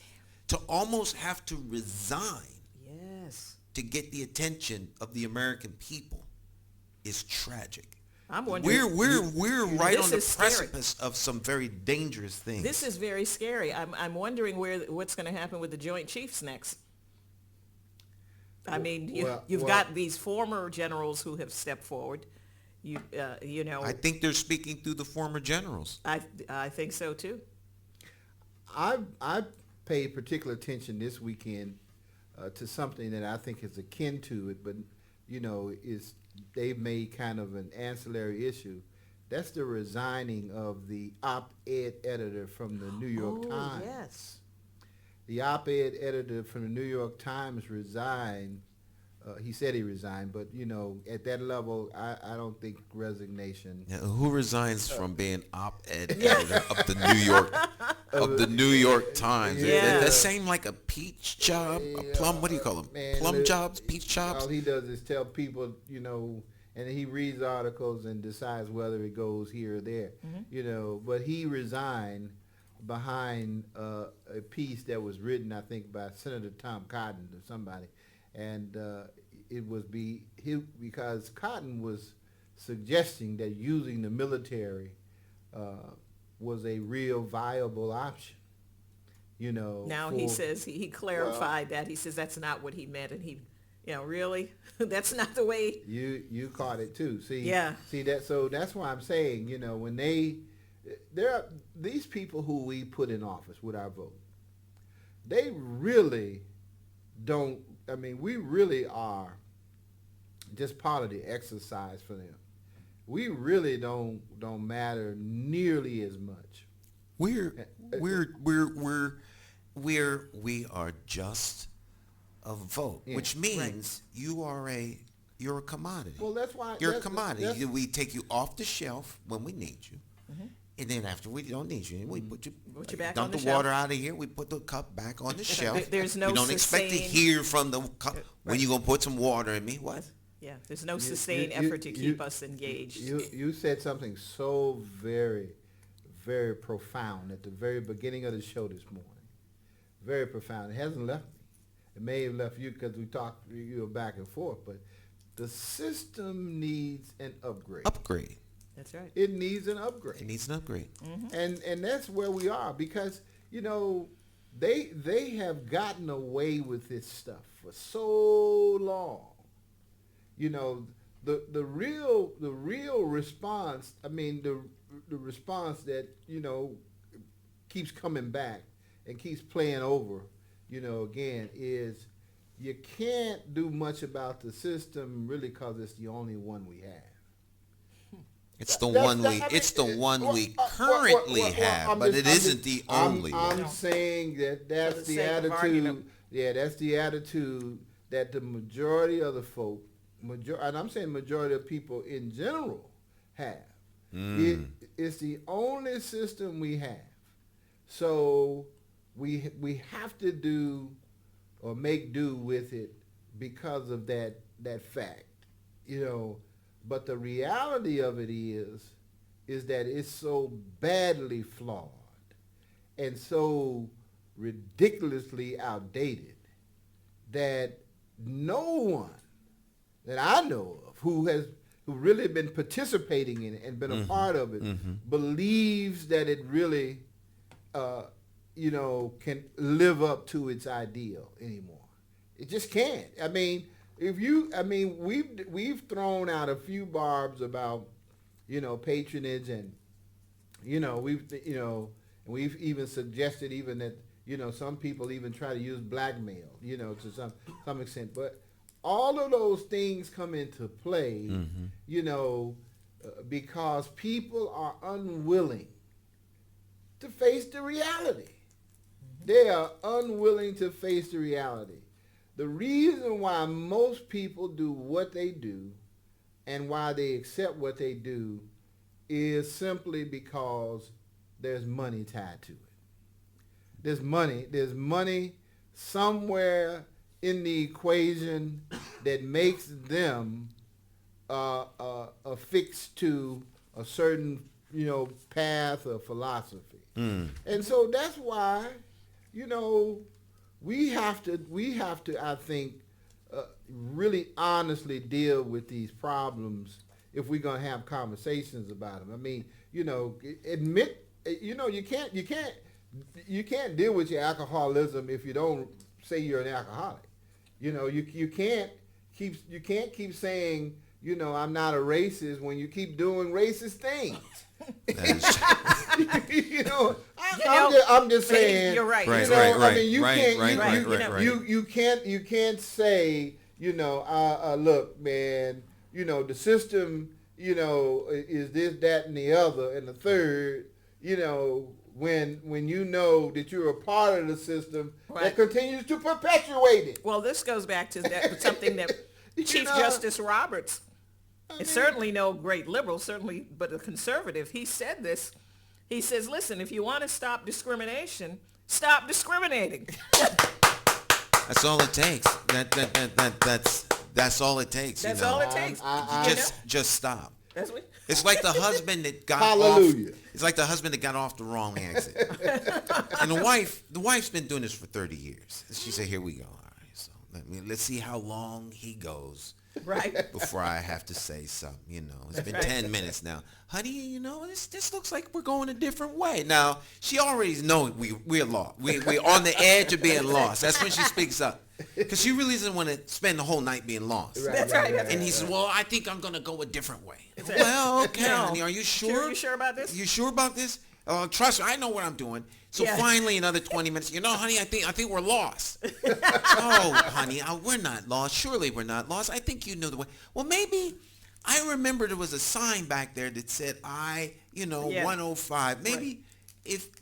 to almost have to resign to get the attention of the American people is tragic. I'm wondering, we're right on the precipice scary. of some very dangerous things. This is very scary. I'm wondering what's going to happen with the Joint Chiefs next. I mean, you've got these former generals who have stepped forward. I think they're speaking through the former generals. I think so too. I paid particular attention this weekend to something that I think is akin to it, but is they've made kind of an ancillary issue. That's the resigning of the op-ed editor from the New York Times. Yes. The op-ed editor from the New York Times resigned. He said he resigned, but at that level, I don't think resignation. Now, who resigns from being op-ed editor of the New York Times? Yeah. That seemed like a peach job, a plum. What do you call them? Plum jobs, peach jobs. All he does is tell people, and he reads articles and decides whether it goes here or there. Mm-hmm. But he resigned behind a piece that was written, I think, by Senator Tom Cotton or somebody. and it was because Cotton was suggesting that using the military was a real viable option. Now he says he clarified that. He says that's not what he meant, and really, that's not the way. You caught it too. See, yeah. See that. So that's why I'm saying, when there are these people who we put in office with our vote, they really don't. I mean, we really are just part of the exercise for them. We really don't matter nearly as much. We are just a vote, which means you're a commodity. Well, that's why you're a commodity. We take you off the shelf when we need you, and then after we don't need you, we put you back dump on the the shelf. water out of here. We put the cup back on the shelf. There's no. We don't expect to hear from the cup when you gonna put some water in me. What? Yeah, there's no sustained effort to keep us engaged. You said something so very, very profound at the very beginning of the show this morning. Very profound. It hasn't left me. It may have left you because we talked back and forth, but the system needs an upgrade. Upgrade. That's right. It needs an upgrade. It needs an upgrade. And that's where we are because, they have gotten away with this stuff for so long. The real response, the response that, keeps coming back and keeps playing over, again, is you can't do much about the system really because it's the only one we have. It's the one we currently have, but it isn't the only one. I'm saying that's the attitude. Yeah, that's the attitude that the majority of the folk, and I'm saying majority of people in general have. It's the only system we have. So we have to do or make do with it because of that fact, But the reality of it is that it's so badly flawed and so ridiculously outdated that no one that I know of who really been participating in it and been a part of it believes that it really can live up to its ideal anymore. It just can't. We've thrown out a few barbs about, patronage and, we've even suggested even that, some people even try to use blackmail, to some extent. But all of those things come into play, because people are unwilling to face the reality. They are unwilling to face the reality. The reason why most people do what they do and why they accept what they do is simply because there's money tied to it. There's money somewhere in the equation that makes them affixed to a certain, path or philosophy. And so that's why, we have to, I think, really honestly deal with these problems if we're going to have conversations about them. Admit, you can't deal with your alcoholism if you don't say you're an alcoholic. You can't keep saying, I'm not a racist when you keep doing racist things. I'm just saying. You're right. You can't say, look, man, the system, is this, that, and the other, and the third, when you know that you're a part of the system that continues to perpetuate it. Well, this goes back to something that Chief Justice Roberts, certainly no great liberal, certainly, but a conservative, he said this. He says, listen, if you want to stop discrimination, stop discriminating. That's all it takes. That's all it takes. That's all it takes. Just stop. That's what. It's like the husband that got Hallelujah. off. It's like the husband that got off the wrong exit. And the wife's been doing this for 30 years. She said, "Here we go. All right, so let's see how long he goes. Right. Before I have to say something, It's been 10 minutes now. Honey, this looks like we're going a different way. Now, she already knows we're lost. We're on the edge of being lost. That's when she speaks up. Because she really doesn't want to spend the whole night being lost. That's right. And he says, well, I think I'm going to go a different way. Well, okay, honey, are you sure? You sure about this? You sure about this? Trust me, I know what I'm doing. So finally, another 20 minutes. Honey, I think we're lost. Oh, honey, we're not lost. Surely we're not lost. I think you know the way. Well, maybe I remember there was a sign back there that said 105. Maybe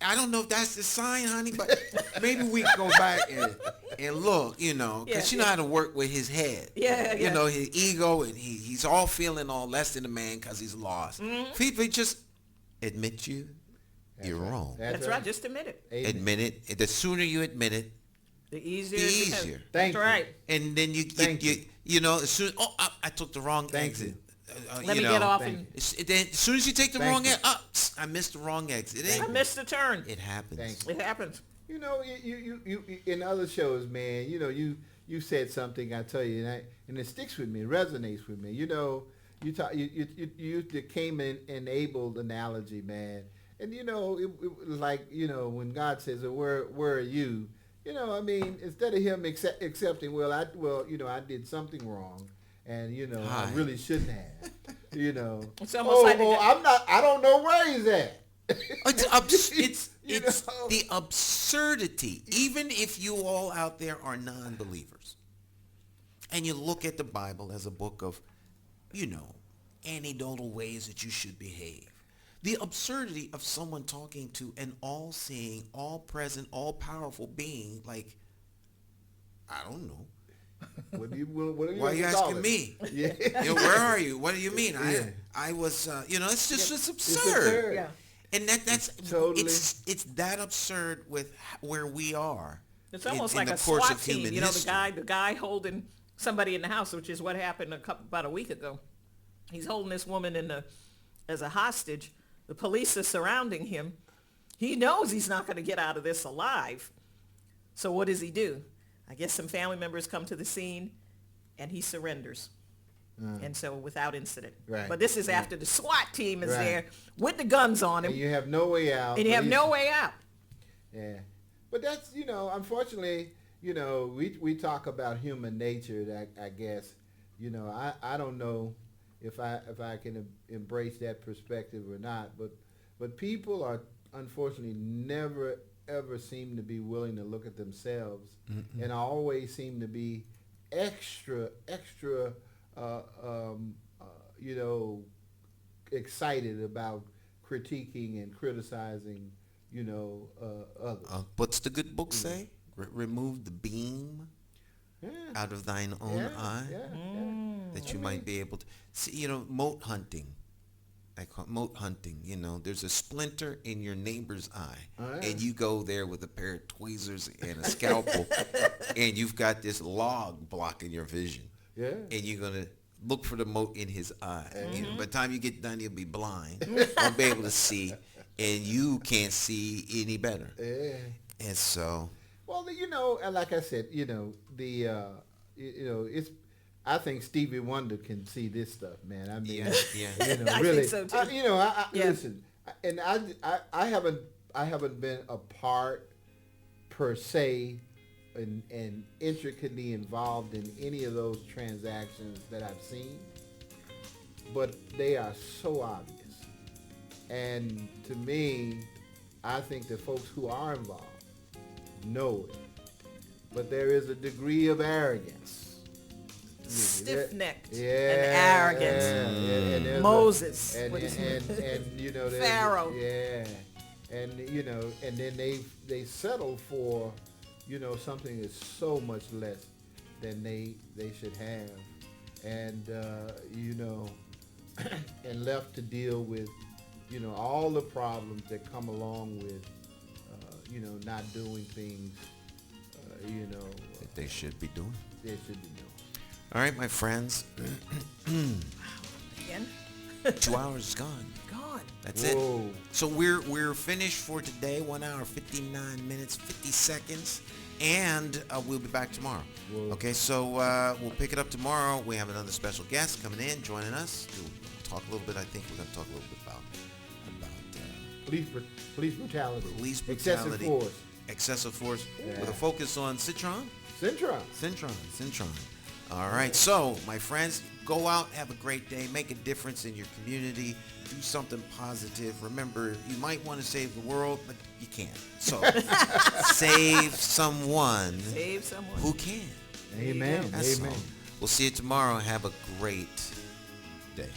I don't know if that's the sign, honey, but maybe we can go back and look, because you know how to work with his head. His ego, and he's all feeling all less than a man because he's lost. People just admit you're wrong. That's right. Just admit it. Admit it. The sooner you admit it, the easier. Thank That's you. right. And then you as soon I took the wrong exit. Let me get off. Then as soon as you take the wrong exit, I missed the wrong exit. I missed the turn. It happens. It happens. You in other shows, man. You said something. I tell you, and it sticks with me. It resonates with me. You used the Cain and Abel analogy, man. And it was like when God says, "Where are you?" Instead of him accepting, I did something wrong, and I really shouldn't have. It's almost like I'm not. I don't know where he's at. It's the absurdity. Even if you all out there are non-believers, and you look at the Bible as a book of, anecdotal ways that you should behave. The absurdity of someone talking to an all-seeing, all-present, all-powerful being, like, I don't know. Why are you asking me? Yeah. Where are you? What do you mean? I was, it's absurd. Yeah. And that's totally. It's that absurd with where we are. It's almost in like the a course SWAT of team. human history. The guy holding somebody in the house, which is what happened about a week ago. He's holding this woman as a hostage. The police are surrounding him. He knows he's not going to get out of this alive. So what does he do? I guess some family members come to the scene, and he surrenders. And so without incident. Right. But this is after the SWAT team is there with the guns on him. And you have no way out. And you have no way out. Yeah. But that's, unfortunately, we talk about human nature, I guess. I don't know if I can embrace that perspective or not, but people are unfortunately never ever seem to be willing to look at themselves, and always seem to be extra excited about critiquing and criticizing others. What's the good book say? Remove the beam out of thine own eye, that you might be able to see. Mote hunting. I call it mote hunting. There's a splinter in your neighbor's eye, and you go there with a pair of tweezers and a scalpel, and you've got this log blocking your vision. Yeah. And you're gonna look for the mote in his eye. By the time you get done, he'll be blind, won't be able to see, and you can't see any better. Yeah. And so. Well, and like I said, it's. I think Stevie Wonder can see this stuff, man. I mean, I really. think so too. Listen, and I haven't been a part per se, and intricately involved in any of those transactions that I've seen, but they are so obvious. And to me, I think the folks who are involved know it, but there is a degree of arrogance. Stiff-necked and arrogant. And Moses. and Pharaoh. Yeah. And and then they settle for something that's so much less than they should have, and and left to deal with all the problems that come along with not doing things That they should be doing. They should be doing. All right, my friends. Again? 2 hours is gone. Gone. That's it. So we're finished for today. 1 hour, 59 minutes, 50 seconds. And we'll be back tomorrow. Okay, so we'll pick it up tomorrow. We have another special guest coming in, joining us. We'll talk a little bit. I think we're going to talk a little bit about police brutality. Police brutality. Excessive force. Yeah. With a focus on Citron. Centron. All right. So, my friends, go out, have a great day, make a difference in your community, do something positive. Remember, you might want to save the world, but you can't. So, save someone. Save someone who can. Amen. That's Amen. all. We'll see you tomorrow. Have a great day.